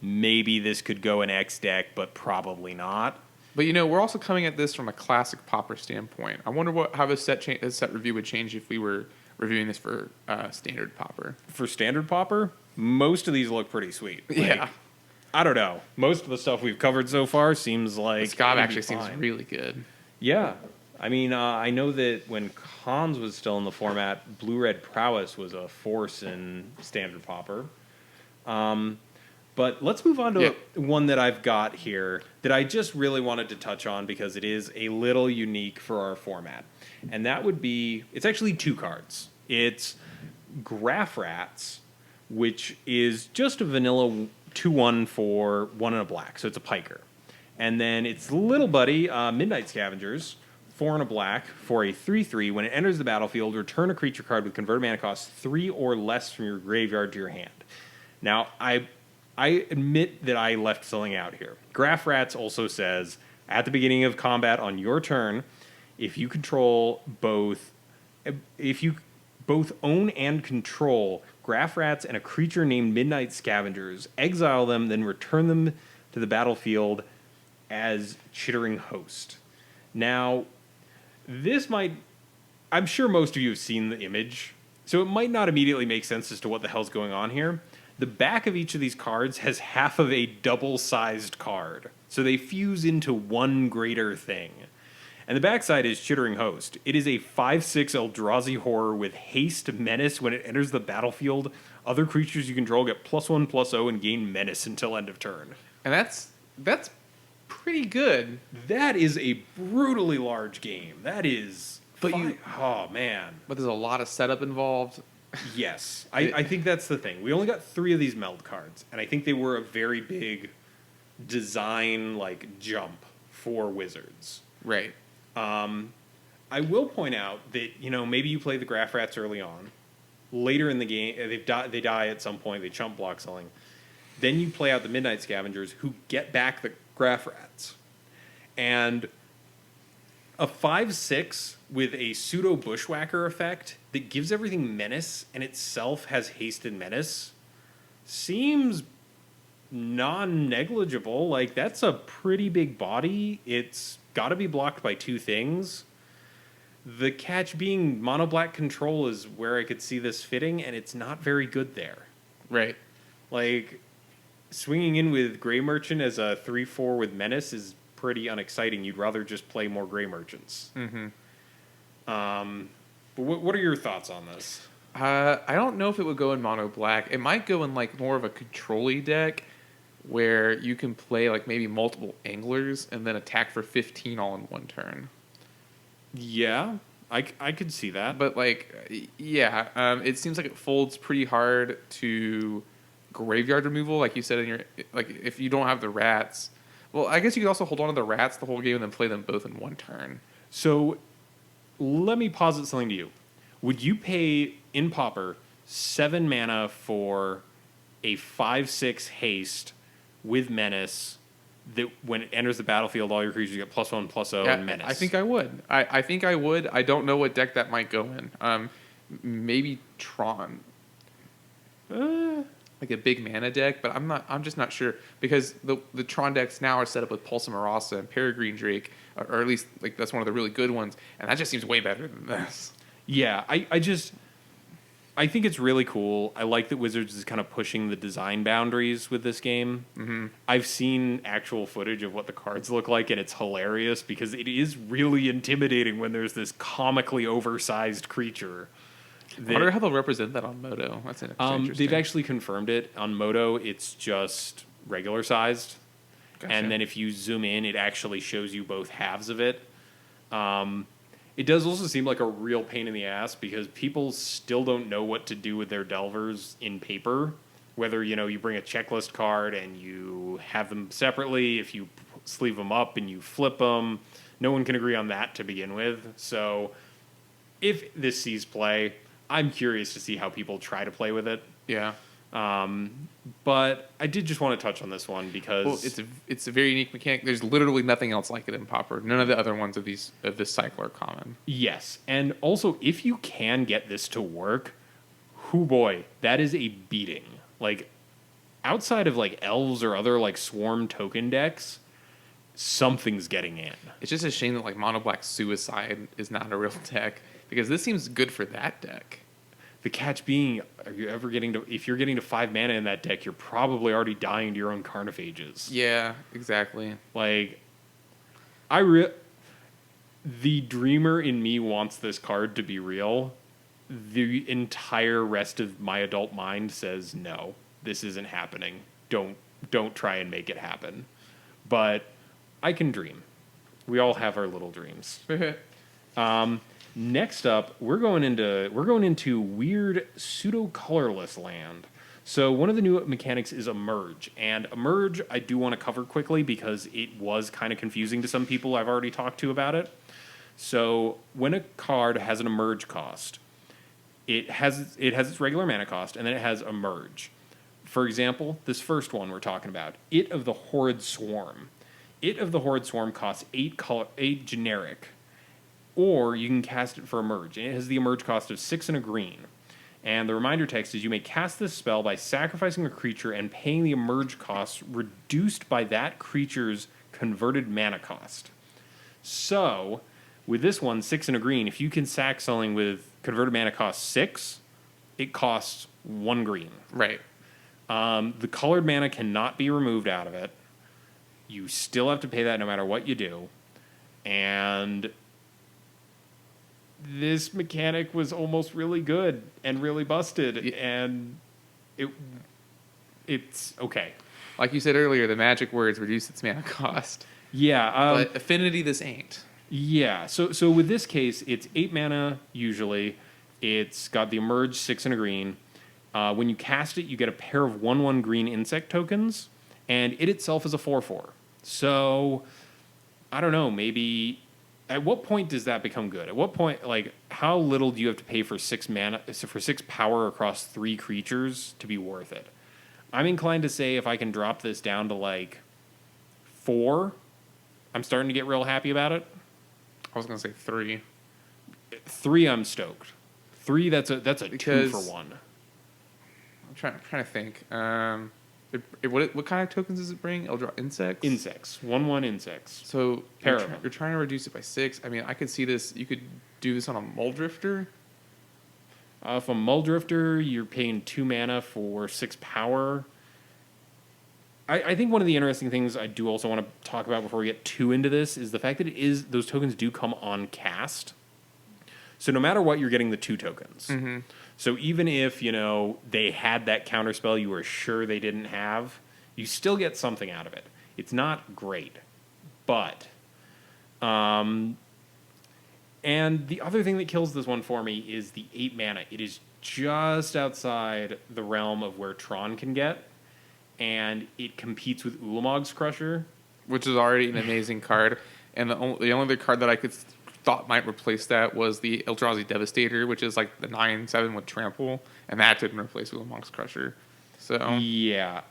S1: maybe this could go in X deck, but probably not.
S2: But we're also coming at this from a classic Pauper standpoint. I wonder how this set review would change if we were reviewing this for standard Pauper.
S1: For standard Pauper, most of these look pretty sweet.
S2: Yeah.
S1: I don't know. Most of the stuff we've covered so far seems like
S2: Scob actually seems really good.
S1: Yeah. I mean, I know that when Cons was still in the format, Blue-Red Prowess was a force in standard Pauper. But let's move on to one that I've got here that I just really wanted to touch on because it is a little unique for our format. And that would be, it's actually 2 cards. It's Graph Rats, which is just a vanilla 2/1 for 1 and a black. So it's a piker. And then its little buddy, Midnight Scavengers, 4 and a black for a 3/3. When it enters the battlefield, return a creature card with converted mana cost 3 or less from your graveyard to your hand. Now, I admit that I left something out here. Graph Rats also says, at the beginning of combat on your turn, if you both own and control Graph Rats and a creature named Midnight Scavengers, exile them, then return them to the battlefield as Chittering Host. Now, I'm sure most of you have seen the image, so it might not immediately make sense as to what the hell's going on here. The back of each of these cards has half of a double-sized card, so they fuse into one greater thing. And the backside is Chittering Host. It is a 5/6 Eldrazi horror with haste menace. When it enters the battlefield, other creatures you control get +1/+0 and gain menace until end of turn.
S2: And that's pretty good.
S1: That is a brutally large game. That is... oh, man.
S2: But there's a lot of setup involved.
S1: Yes. I think that's the thing. We only got 3 of these meld cards, and I think they were a very big design jump for Wizards.
S2: Right.
S1: I will point out that, maybe you play the Graph Rats early on. Later in the game, they die at some point, they chump block something. Then you play out the Midnight Scavengers, who get back the Graph Rats. And a 5/6 with a pseudo Bushwhacker effect that gives everything menace and itself has haste and menace seems non-negligible. That's a pretty big body. It's got to be blocked by 2 things. The catch being mono black control is where I could see this fitting, and it's not very good there.
S2: Right.
S1: Swinging in with Grey Merchant as a 3/4 with menace is pretty unexciting. You'd rather just play more Grey Merchants.
S2: Mm-hmm.
S1: But what are your thoughts on this?
S2: I don't know if it would go in mono black. It might go in more of a control-y deck where you can play maybe multiple anglers and then attack for 15 all in one turn.
S1: Yeah, I could see that.
S2: But it seems like it folds pretty hard to graveyard removal, like you said in your if you don't have the rats. Well, I guess you could also hold on to the rats the whole game and then play them both in one turn.
S1: So let me posit something to you. Would you pay in Pauper 7 mana for a 5/6 haste with menace that when it enters the battlefield, all your creatures get +1/+0 and menace?
S2: I think I would. I think I would. I don't know what deck that might go in. Maybe Tron. A big mana deck, but I'm just not sure because the Tron decks now are set up with Pulsa Marasa and Peregrine Drake, or at least that's one of the really good ones, and that just seems way better than this.
S1: Yeah, I I think it's really cool. I like that Wizards is kind of pushing the design boundaries with this game.
S2: Mm-hmm.
S1: I've seen actual footage of what the cards look like, and it's hilarious because it is really intimidating when there's this comically oversized creature.
S2: I wonder how they'll represent that on Moto. That's interesting.
S1: They've actually confirmed it. On Moto, it's just regular sized.
S2: Gotcha.
S1: And then if you zoom in, it actually shows you both halves of it. It does also seem like a real pain in the ass because people still don't know what to do with their Delvers in paper. Whether, you bring a checklist card and you have them separately, if you sleeve them up and you flip them, no one can agree on that to begin with. So if this sees play, I'm curious to see how people try to play with it.
S2: Yeah.
S1: But I did just want to touch on this one because
S2: it's a very unique mechanic. There's literally nothing else like it in Pauper. None of the other ones of this cycle are common.
S1: Yes, and also if you can get this to work, hoo boy, that is a beating. Like outside of like elves or other like swarm token decks, something's getting in.
S2: It's just a shame that like Mono Black Suicide is not a real deck because this seems good for that deck.
S1: The catch being, if you're getting to 5 mana in that deck, you're probably already dying to your own Carnophages.
S2: Yeah, exactly.
S1: Like, the dreamer in me wants this card to be real. The entire rest of my adult mind says, no, this isn't happening. Don't try and make it happen. But I can dream. We all have our little dreams. Next up, we're going into weird pseudo-colorless land. So one of the new mechanics is Emerge, and Emerge I do want to cover quickly because it was kind of confusing to some people I've already talked to about it. So when a card has an Emerge cost, it has its regular mana cost, and then it has Emerge. For example, this first one we're talking about, It of the Horrid Swarm. It of the Horrid Swarm costs 8 generic. Or you can cast it for Emerge. And it has the Emerge cost of 6 and a green. And the reminder text is you may cast this spell by sacrificing a creature and paying the Emerge cost reduced by that creature's converted mana cost. So, with this one, 6 and a green, if you can sack something with converted mana cost 6, it costs 1 green.
S2: Right.
S1: The colored mana cannot be removed out of it. You still have to pay that no matter what you do. And this mechanic was almost really good and really busted, and it's okay.
S2: Like you said earlier, the magic words reduce its mana cost.
S1: Yeah.
S2: But Affinity, this ain't.
S1: Yeah. So with this case, it's 8 mana usually. It's got the Emerge 6 and a green. When you cast it, you get a pair of 1/1 green insect tokens, and it itself is a 4/4. So I don't know, maybe. At what point does that become good? At what point, like, how little do you have to pay for 6 mana, for 6 power across 3 creatures to be worth it? I'm inclined to say if I can drop this down to like 4, I'm starting to get real happy about it.
S2: I was gonna say 3.
S1: 3, I'm stoked. 3, that's a 2 for 1.
S2: I'm trying to think. What kind of tokens does it bring? Insects?
S1: Insects. 1/1 insects.
S2: So
S1: Pair
S2: you're trying to reduce it by 6. I mean, I could see this. You could do this on a Muldrifter.
S1: If a Muldrifter, you're paying 2 mana for 6 power. I think one of the interesting things I do also want to talk about before we get too into this is the fact that those tokens do come on cast. So no matter what, you're getting the 2 tokens.
S2: Mm-hmm.
S1: So even if, they had that counterspell you were sure they didn't have, you still get something out of it. It's not great. But, and the other thing that kills this one for me is the 8 mana. It is just outside the realm of where Tron can get, and it competes with Ulamog's Crusher.
S2: Which is already an amazing card. And the only other card that I thought might replace that was the Eldrazi Devastator, which is like the 9/7 with Trample, and that didn't replace Ulamog's Crusher. So
S1: yeah,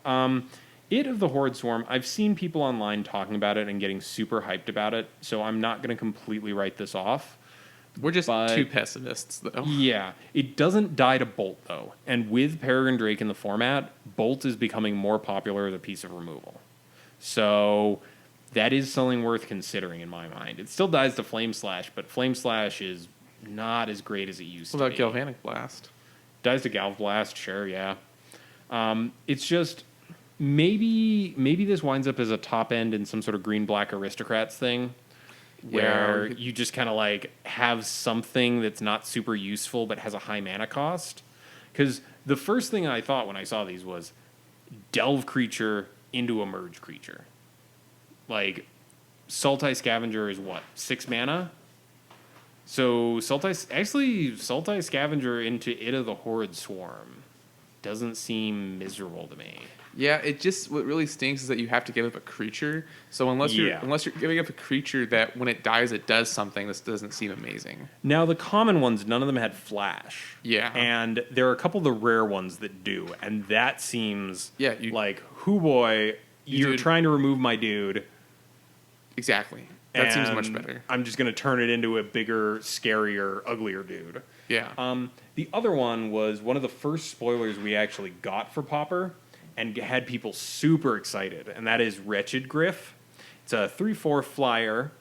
S1: It of the Horrid Swarm. I've seen people online talking about it and getting super hyped about it, so I'm not going to completely write this off.
S2: We're just too pessimists, though.
S1: Yeah, it doesn't die to Bolt though, and with Peregrine Drake in the format, Bolt is becoming more popular as a piece of removal. So that is something worth considering in my mind. It still dies to Flame Slash, but Flame Slash is not as great as it used to be.
S2: What about Galvanic Blast?
S1: Dies to Galv Blast, sure, yeah. It's just maybe this winds up as a top end in some sort of green-black aristocrats thing, where you just kind of like have something that's not super useful but has a high mana cost. Because the first thing I thought when I saw these was delve creature into a merge creature. Like, Sultai Scavenger is what, 6 mana? So Sultai Scavenger into Ida the Horrid Swarm doesn't seem miserable to me.
S2: Yeah, what really stinks is that you have to give up a creature. So unless you're giving up a creature that when it dies it does something, this doesn't seem amazing.
S1: Now the common ones, none of them had flash.
S2: Yeah.
S1: And there are a couple of the rare ones that do, and that seems like, hoo boy, you're trying to remove my dude.
S2: Exactly. That seems much better.
S1: I'm just going to turn it into a bigger, scarier, uglier dude.
S2: Yeah.
S1: The other one was one of the first spoilers we actually got for Pauper and had people super excited, and that is Wretched Griff. It's a 3/4 flyer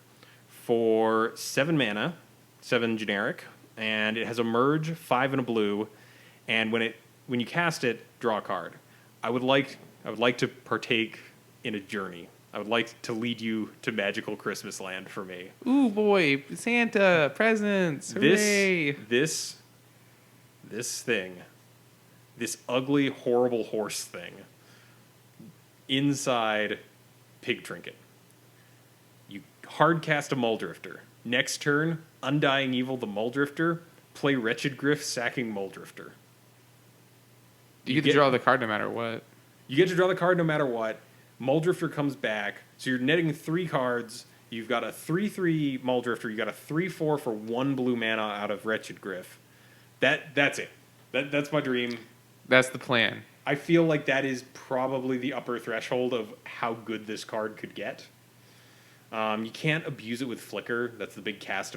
S1: for 7 mana, 7 generic, and it has a merge, 5 and a blue, and when you cast it, draw a card. I would like to partake in a journey. I would like to lead you to magical Christmas land for me.
S2: Ooh boy, Santa, presents, hooray!
S1: This thing, this ugly, horrible horse thing, inside Pig Trinket. You hard cast a Muldrifter. Next turn, Undying Evil the Muldrifter, play Wretched Griff sacking Muldrifter.
S2: You get to draw the card no matter what.
S1: You get to draw the card no matter what. Muldrifter comes back, so you're netting 3 cards. You've got a 3/3 Muldrifter. You got a 3/4 for 1 blue mana out of Wretched Griff. That's it. That's my dream.
S2: That's the plan.
S1: I feel like that is probably the upper threshold of how good this card could get. You can't abuse it with Flicker. That's the big catch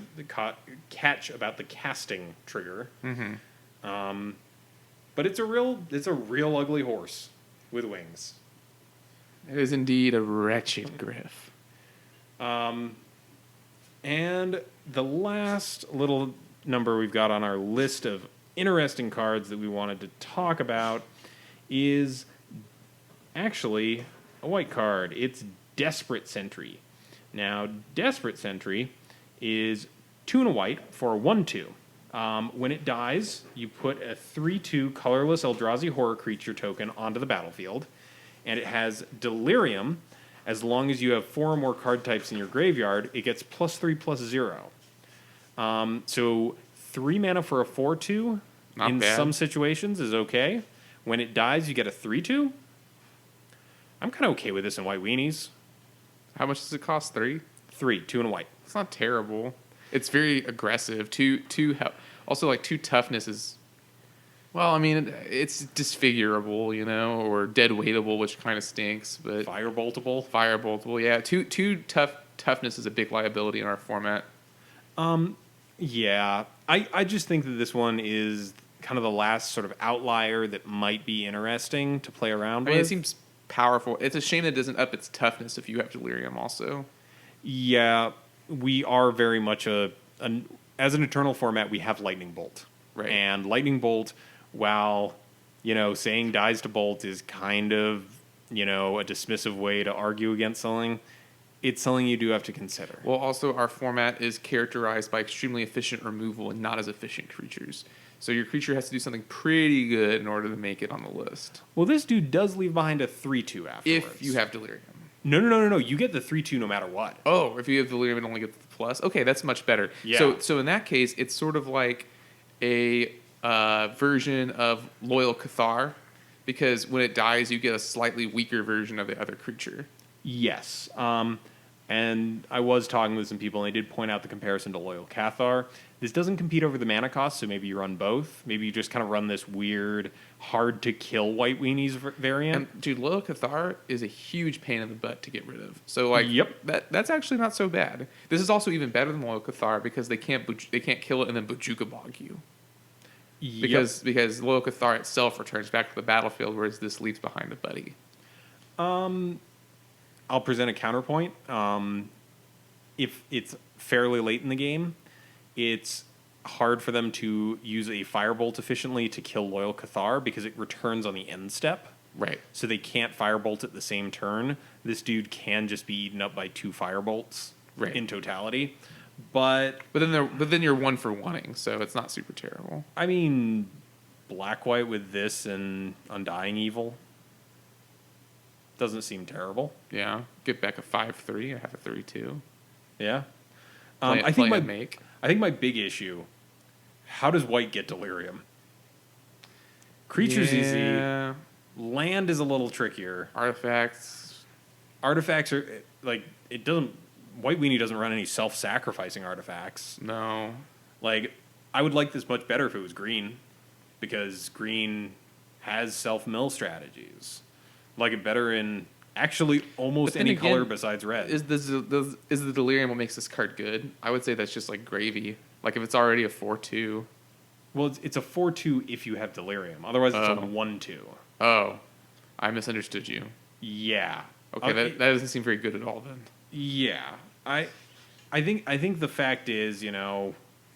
S1: about the casting trigger.
S2: Mm-hmm.
S1: But it's a real ugly horse with wings.
S2: It is indeed a Wretched Griff.
S1: And the last little number we've got on our list of interesting cards that we wanted to talk about is actually a white card. It's Desperate Sentry. Now, Desperate Sentry is 2 and a white for a 1/2. When it dies, you put a 3/2 colorless Eldrazi horror creature token onto the battlefield, and it has Delirium. As long as you have 4 or more card types in your graveyard, it gets +3/+0. So 3 mana for a 4/2
S2: Not
S1: in
S2: bad.
S1: some situations is okay. When it dies, you get a 3/2. I'm kind of okay with this in white weenies.
S2: How much does it cost? 3?
S1: 3, 2 and a white.
S2: It's not terrible. It's very aggressive. Also, like 2 toughness is. Well, I mean, it's disfigurable, or dead weightable, which kind of stinks. But
S1: Fireboltable,
S2: yeah. Two toughness is a big liability in our format.
S1: Yeah, I just think that this one is kind of the last sort of outlier that might be interesting to play around with.
S2: I mean, it seems powerful. It's a shame that it doesn't up its toughness if you have Delirium also.
S1: Yeah, we are very much as an Eternal format, we have Lightning Bolt.
S2: Right.
S1: And Lightning Bolt, while, saying dies to Bolt is kind of, a dismissive way to argue against something, it's something you do have to consider.
S2: Well, also, our format is characterized by extremely efficient removal and not as efficient creatures. So your creature has to do something pretty good in order to make it on the list.
S1: Well, this dude does leave behind a 3/2 afterwards.
S2: If you have Delirium.
S1: No. You get the 3/2 no matter what.
S2: Oh, if you have Delirium, it only gets the plus? Okay, that's much better.
S1: Yeah.
S2: So in that case, it's sort of like a version of Loyal Cathar, because when it dies, you get a slightly weaker version of the other creature.
S1: Yes. And I was talking with some people, and they did point out the comparison to Loyal Cathar. This doesn't compete over the mana cost, so maybe you run both. Maybe you just kind of run this weird, hard-to-kill White Weenies variant.
S2: And, dude, Loyal Cathar is a huge pain in the butt to get rid of. So, that's actually not so bad. This is also even better than Loyal Cathar because they can't kill it and then Bojuka Bog you. Because Loyal Cathar itself returns back to the battlefield, whereas this leaves behind a buddy.
S1: I'll present a counterpoint. If it's fairly late in the game, it's hard for them to use a firebolt efficiently to kill Loyal Cathar because it returns on the end step.
S2: Right.
S1: So they can't firebolt at the same turn. This dude can just be eaten up by 2 firebolts in totality. But
S2: then you're 1 for 1ing, so it's not super terrible.
S1: I mean, black-white with this and Undying Evil doesn't seem terrible.
S2: Yeah. Get back a 5/3. I have a 3/2.
S1: Yeah.
S2: I think
S1: my big issue, how does white get Delirium? Creature's easy. Land is a little trickier.
S2: Artifacts
S1: are like, it doesn't. White Weenie doesn't run any self-sacrificing artifacts.
S2: No.
S1: Like, I would like this much better if it was green, because green has self-mill strategies. Like it better in actually almost any color besides red.
S2: Is the Delirium what makes this card good? I would say that's just like gravy. Like if it's already a 4/2.
S1: Well, it's a 4/2 if you have Delirium. Otherwise, it's a 1/2.
S2: Oh, I misunderstood you.
S1: Yeah.
S2: Okay, that doesn't seem very good at all then.
S1: Yeah, I think the fact is,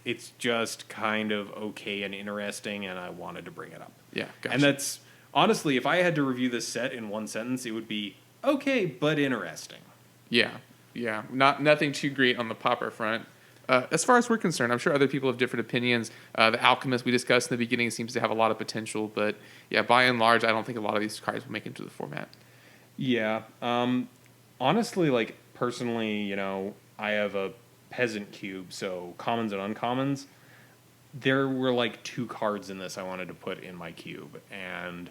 S1: it's just kind of okay and interesting, and I wanted to bring it up.
S2: Yeah, gotcha.
S1: And that's honestly, if I had to review this set in one sentence, it would be okay but interesting.
S2: Yeah, nothing too great on the popper front. As far as we're concerned, I'm sure other people have different opinions. The Alchemist we discussed in the beginning seems to have a lot of potential, but yeah, by and large, I don't think a lot of these cards will make it into the format.
S1: Yeah. Honestly, like, personally, I have a Peasant cube, so commons and uncommons. There were, like, 2 cards in this I wanted to put in my cube, and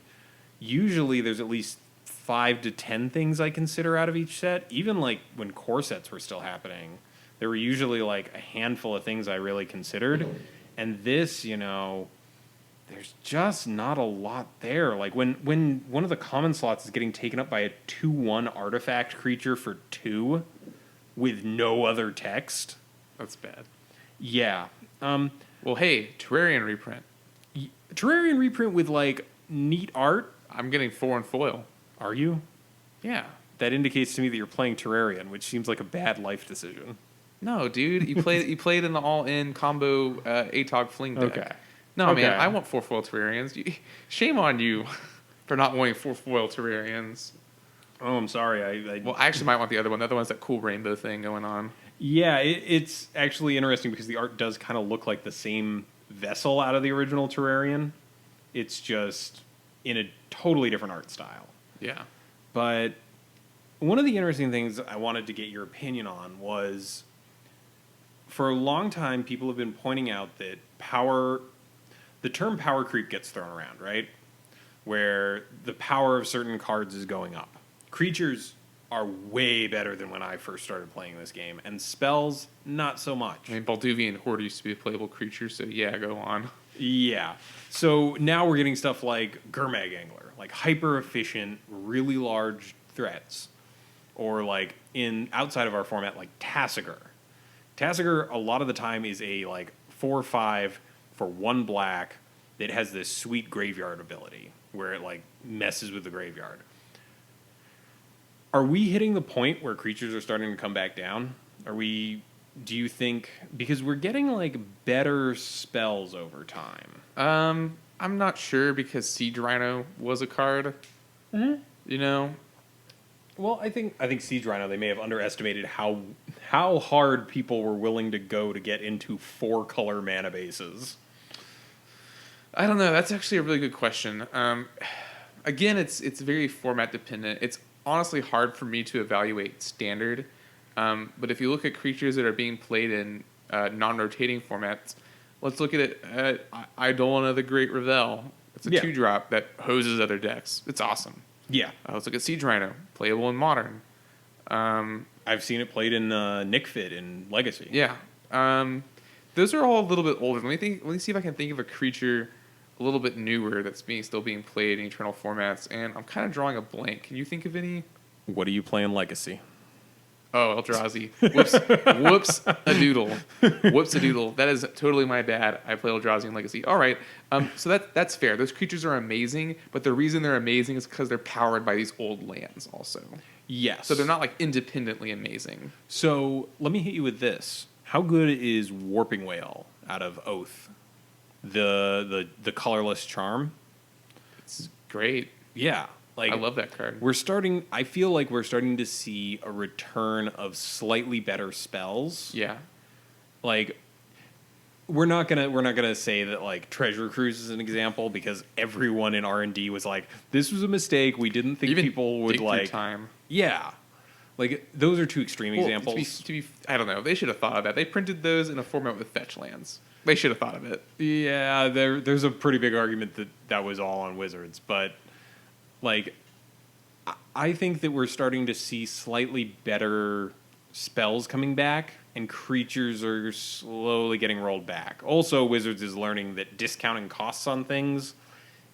S1: usually there's at least 5 to 10 things I consider out of each set. Even, like, when core sets were still happening, there were usually, like, a handful of things I really considered, and this, there's just not a lot there. Like, when one of the common slots is getting taken up by a 2/1 artifact creature for 2 with no other text.
S2: That's bad.
S1: Yeah.
S2: Well, hey, Terrarian reprint.
S1: Terrarian reprint with, like, neat art.
S2: I'm getting 4 and foil.
S1: Are you?
S2: Yeah.
S1: That indicates to me that you're playing Terrarian, which seems like a bad life decision.
S2: No, dude. You played in the all-in combo ATOG fling deck.
S1: Okay.
S2: No,
S1: okay.
S2: Man, I want 4 foil Terrarians. Shame on you for not wanting 4 foil Terrarians.
S1: Oh, I'm sorry.
S2: Well, I actually might want the other one. The other one's that cool rainbow thing going on.
S1: Yeah, it's actually interesting because the art does kind of look like the same vessel out of the original Terrarian. It's just in a totally different art style.
S2: Yeah.
S1: But one of the interesting things I wanted to get your opinion on was, for a long time, people have been pointing out that the term power creep gets thrown around, right? Where the power of certain cards is going up. Creatures are way better than when I first started playing this game, and spells, not so much.
S2: I mean, Balduvian Horde used to be a playable creature, so yeah, go on.
S1: Yeah. So now we're getting stuff like Gurmag Angler, like hyper-efficient, really large threats. Or like outside of our format, like Tassiger. Tassiger, a lot of the time, is a like 4/5 for 1 black that has this sweet graveyard ability where it like messes with the graveyard. Are we hitting the point where creatures are starting to come back down? Do you think, because we're getting like better spells over time?
S2: I'm not sure because Siege Rhino was a card.
S1: Mm-hmm. Well, I think Siege Rhino, they may have underestimated how hard people were willing to go to get into 4-color mana bases.
S2: I don't know. That's actually a really good question. Again, it's very format dependent. It's honestly hard for me to evaluate standard. But if you look at creatures that are being played in non-rotating formats, let's look at it at Eidolon the Great Revel. It's a 2-drop that hoses other decks. It's awesome.
S1: Yeah.
S2: Let's look at Siege Rhino, playable in Modern.
S1: I've seen it played in Nickfit in Legacy.
S2: Yeah. Those are all a little bit older. Let me see if I can think of a creature a little bit newer that's still being played in Eternal formats, and I'm kind of drawing a blank. Can you think of any?
S1: What do you play in Legacy?
S2: Oh, Eldrazi. Whoops a doodle. Whoops a doodle. That is totally my bad. I play Eldrazi in Legacy. All right. So that's fair. Those creatures are amazing, but the reason they're amazing is because they're powered by these old lands also.
S1: Yes.
S2: So they're not like independently amazing.
S1: So let me hit you with this. How good is Warping Whale out of Oath. The colorless charm.
S2: It's great.
S1: Yeah. Like,
S2: I love that card.
S1: I feel like we're starting to see a return of slightly better spells.
S2: Yeah.
S1: Like, we're not gonna say that like Treasure Cruise is an example, because everyone in R&D was like, this was a mistake. We didn't think
S2: Even
S1: people would
S2: Dig Through
S1: like.
S2: Time.
S1: Yeah. Like, those are two extreme examples.
S2: I don't know. They should have thought of that. They printed those in a format with fetch lands. They should have thought of it.
S1: Yeah, there's a pretty big argument that was all on Wizards, but like, I think that we're starting to see slightly better spells coming back, and creatures are slowly getting rolled back. Also, Wizards is learning that discounting costs on things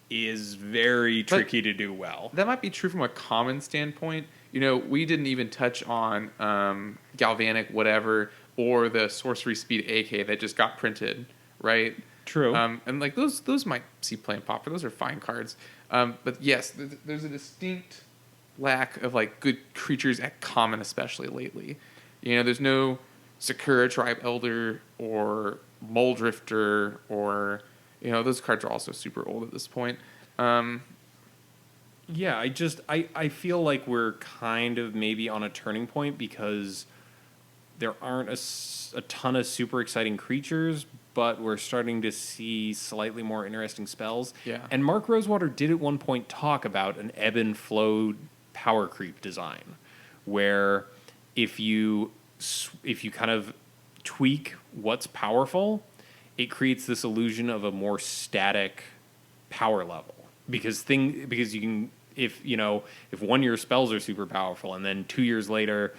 S1: is very tricky to do well.
S2: That might be true from a common standpoint. You know, we didn't even touch on Galvanic whatever or the Sorcery Speed AK that just got printed, right?
S1: True.
S2: And like those might see play in Pauper. Those are fine cards. But yes, there's a distinct lack of like good creatures at common, especially lately. You know, there's no Sakura Tribe Elder or Mole Drifter, or you know, those cards are also super old at this point.
S1: Yeah, I feel like we're kind of maybe on a turning point, because there aren't a ton of super exciting creatures, but we're starting to see slightly more interesting spells.
S2: Yeah.
S1: And Mark Rosewater did at one point talk about an ebb and flow power creep design, where if you kind of tweak what's powerful, it creates this illusion of a more static power level. Because you can, if 1 year spells are super powerful and then 2 years later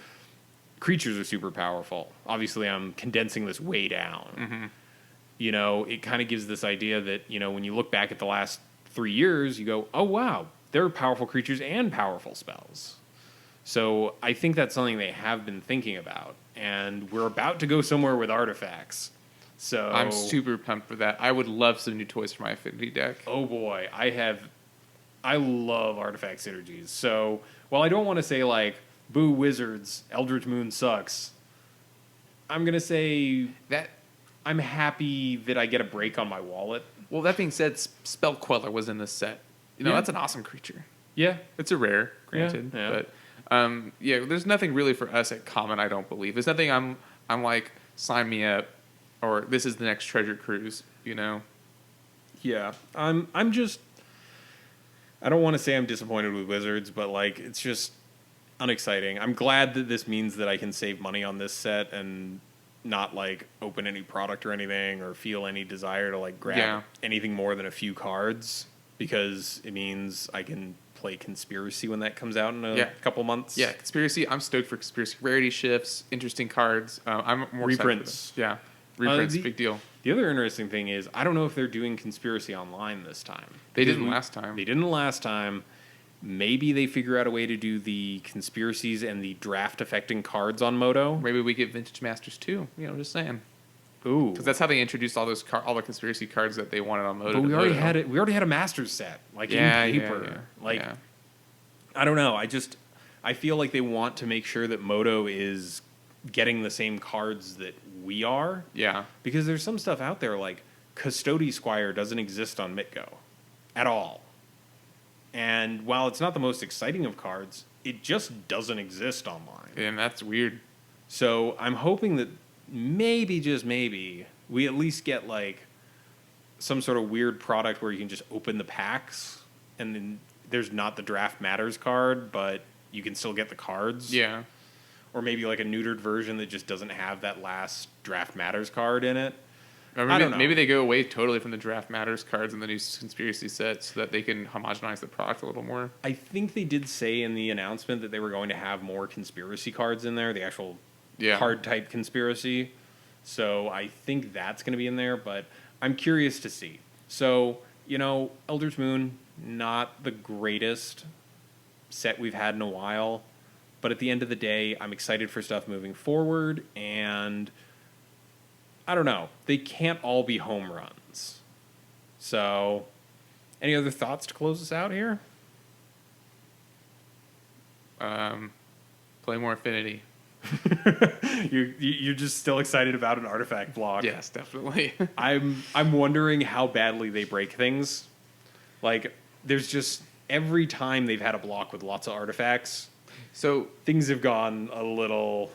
S1: creatures are super powerful. Obviously, I'm condensing this way down.
S2: Mm-hmm.
S1: You know, it kind of gives this idea that, you know, when you look back at the last 3 years, you go, oh, wow, there are powerful creatures and powerful spells. So I think that's something they have been thinking about. And we're about to go somewhere with artifacts. So
S2: I'm super pumped for that. I would love some new toys for my Affinity deck.
S1: Oh, boy. I love artifact synergies. So while I don't want to say, like, boo Wizards, Eldritch Moon sucks, I'm going to say
S2: that
S1: I'm happy that I get a break on my wallet.
S2: Well, that being said, Spell Queller was in this set. You know,
S1: Yeah.
S2: that's an awesome creature.
S1: Yeah.
S2: It's a rare, granted.
S1: Yeah.
S2: But, there's nothing really for us at Common, I don't believe. There's nothing I'm like, sign me up, or this is the next Treasure Cruise, you know?
S1: Yeah. I'm just, I don't want to say I'm disappointed with Wizards, but, like, it's just unexciting. I'm glad that this means that I can save money on this set and not, like, open any product or anything or feel any desire to, like, grab anything more than a few cards, because it means I can play Conspiracy when that comes out in a couple months.
S2: Yeah, Conspiracy. I'm stoked for Conspiracy. Rarity shifts, interesting cards. I'm more
S1: reprints.
S2: Excited for them. Yeah, reprints, big deal.
S1: The other interesting thing is, I don't know if they're doing Conspiracy online this time.
S2: They didn't last time.
S1: They didn't last time. Maybe they figure out a way to do the Conspiracies and the draft affecting cards on Moto.
S2: Maybe we get Vintage Masters too. You know, just saying.
S1: Ooh,
S2: because that's how they introduced all those all the Conspiracy cards that they wanted on Moto.
S1: But we already had it. We already had a Masters set, like in paper. I don't know. I feel like they want to make sure that Moto is getting the same cards that we are.
S2: Yeah.
S1: Because there's some stuff out there, like Custody Squire doesn't exist on Mitgo at all. And while it's not the most exciting of cards, it just doesn't exist online.
S2: And that's weird.
S1: So I'm hoping that maybe, just maybe, we at least get like some sort of weird product where you can just open the packs and then there's not the Draft Matters card, but you can still get the cards.
S2: Yeah.
S1: Or maybe like a neutered version that just doesn't have that last Draft Matters card in it.
S2: Or maybe, I don't know. Maybe they go away totally from the Draft Matters cards in the new Conspiracy set so that they can homogenize the product a little more.
S1: I think they did say in the announcement that they were going to have more Conspiracy cards in there, the actual card type Conspiracy. So I think that's going to be in there, but I'm curious to see. So, you know, Eldritch Moon, not the greatest set we've had in a while, but at the end of the day, I'm excited for stuff moving forward, and I don't know. They can't all be home runs. So, any other thoughts to close us out here?
S2: Play more Affinity.
S1: You're just still excited about an artifact block.
S2: Yes, definitely.
S1: I'm wondering how badly they break things. Like, there's just every time they've had a block with lots of artifacts,
S2: So,
S1: things have gone a little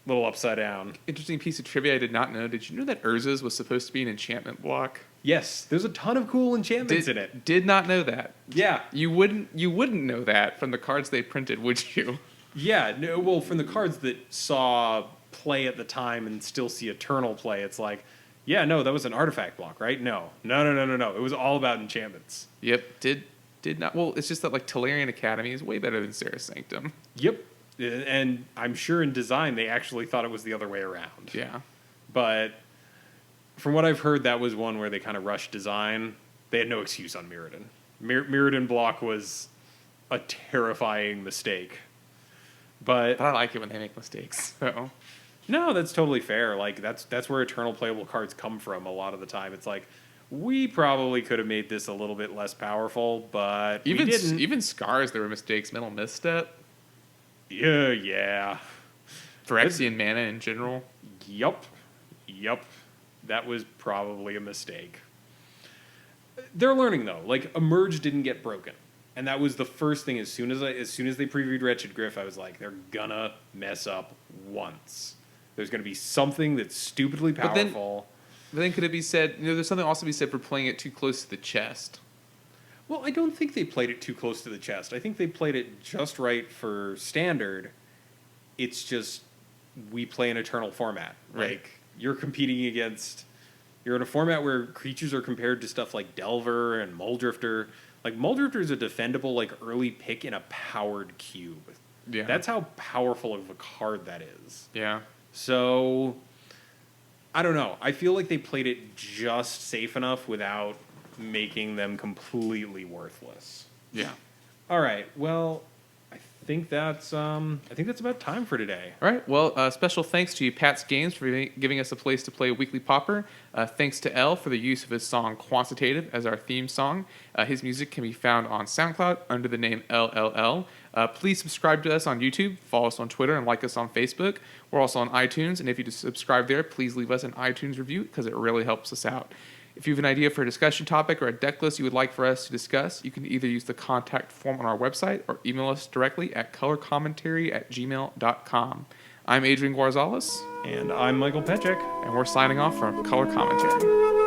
S1: upside down.
S2: interesting piece of trivia I did not know. Did you know that Urza's was supposed to be an enchantment block?
S1: Yes, there's a ton of cool enchantments in it.
S2: Did not know that.
S1: Yeah.
S2: You wouldn't know that from the cards they printed, would you?
S1: Yeah, no, well, from the cards that saw play at the time and still see Eternal play, it's like, yeah, no, that was an artifact block, right? No. It was all about enchantments.
S2: Yep. Did not. Well, it's just that like Tolarian Academy is way better than Sarah Sanctum.
S1: Yep. And I'm sure in design they actually thought it was the other way around.
S2: Yeah.
S1: But from what I've heard, that was one where they kind of rushed design. They had no excuse on Mirrodin. Mirrodin block was a terrifying mistake. But
S2: I like it when they make mistakes. So.
S1: no, that's totally fair. Like that's where Eternal playable cards come from a lot of the time. It's like, we probably could have made this a little bit less powerful, but
S2: Even
S1: we didn't.
S2: even Scars, there were mistakes. Mental Misstep.
S1: Yeah.
S2: Phyrexian mana in general.
S1: Yup. That was probably a mistake. They're learning though. Like, Emerge didn't get broken, and that was the first thing. As soon as they previewed Wretched Griff, I was like, they're gonna mess up once. There's gonna be something that's stupidly powerful.
S2: But then could it be said? There's something also to be said for playing it too close to the chest.
S1: Well, I don't think they played it too close to the chest. I think they played it just right for Standard. It's just, we play an Eternal format.
S2: Right.
S1: Like, you're in a format where creatures are compared to stuff like Delver and Muldrifter. Like, Muldrifter is a defendable, like, early pick in a powered cube.
S2: Yeah.
S1: That's how powerful of a card that is.
S2: Yeah.
S1: So, I don't know. I feel like they played it just safe enough without making them completely worthless.
S2: Yeah.
S1: All right. Well, I think that's about time for today.
S2: All right. Well, special thanks to Pat's Games for giving us a place to play a weekly popper. Thanks to Elle for the use of his song Quantitative as our theme song. His music can be found on SoundCloud under the name LLL. Please subscribe to us on YouTube, follow us on Twitter, and like us on Facebook. We're also on iTunes, and if you subscribe there, please leave us an iTunes review because it really helps us out. If you have an idea for a discussion topic or a deck list you would like for us to discuss, you can either use the contact form on our website or email us directly at colorcommentary@gmail.com. I'm Adrian Guarzales.
S1: And I'm Michael Petchik.
S2: And we're signing off from Color Commentary.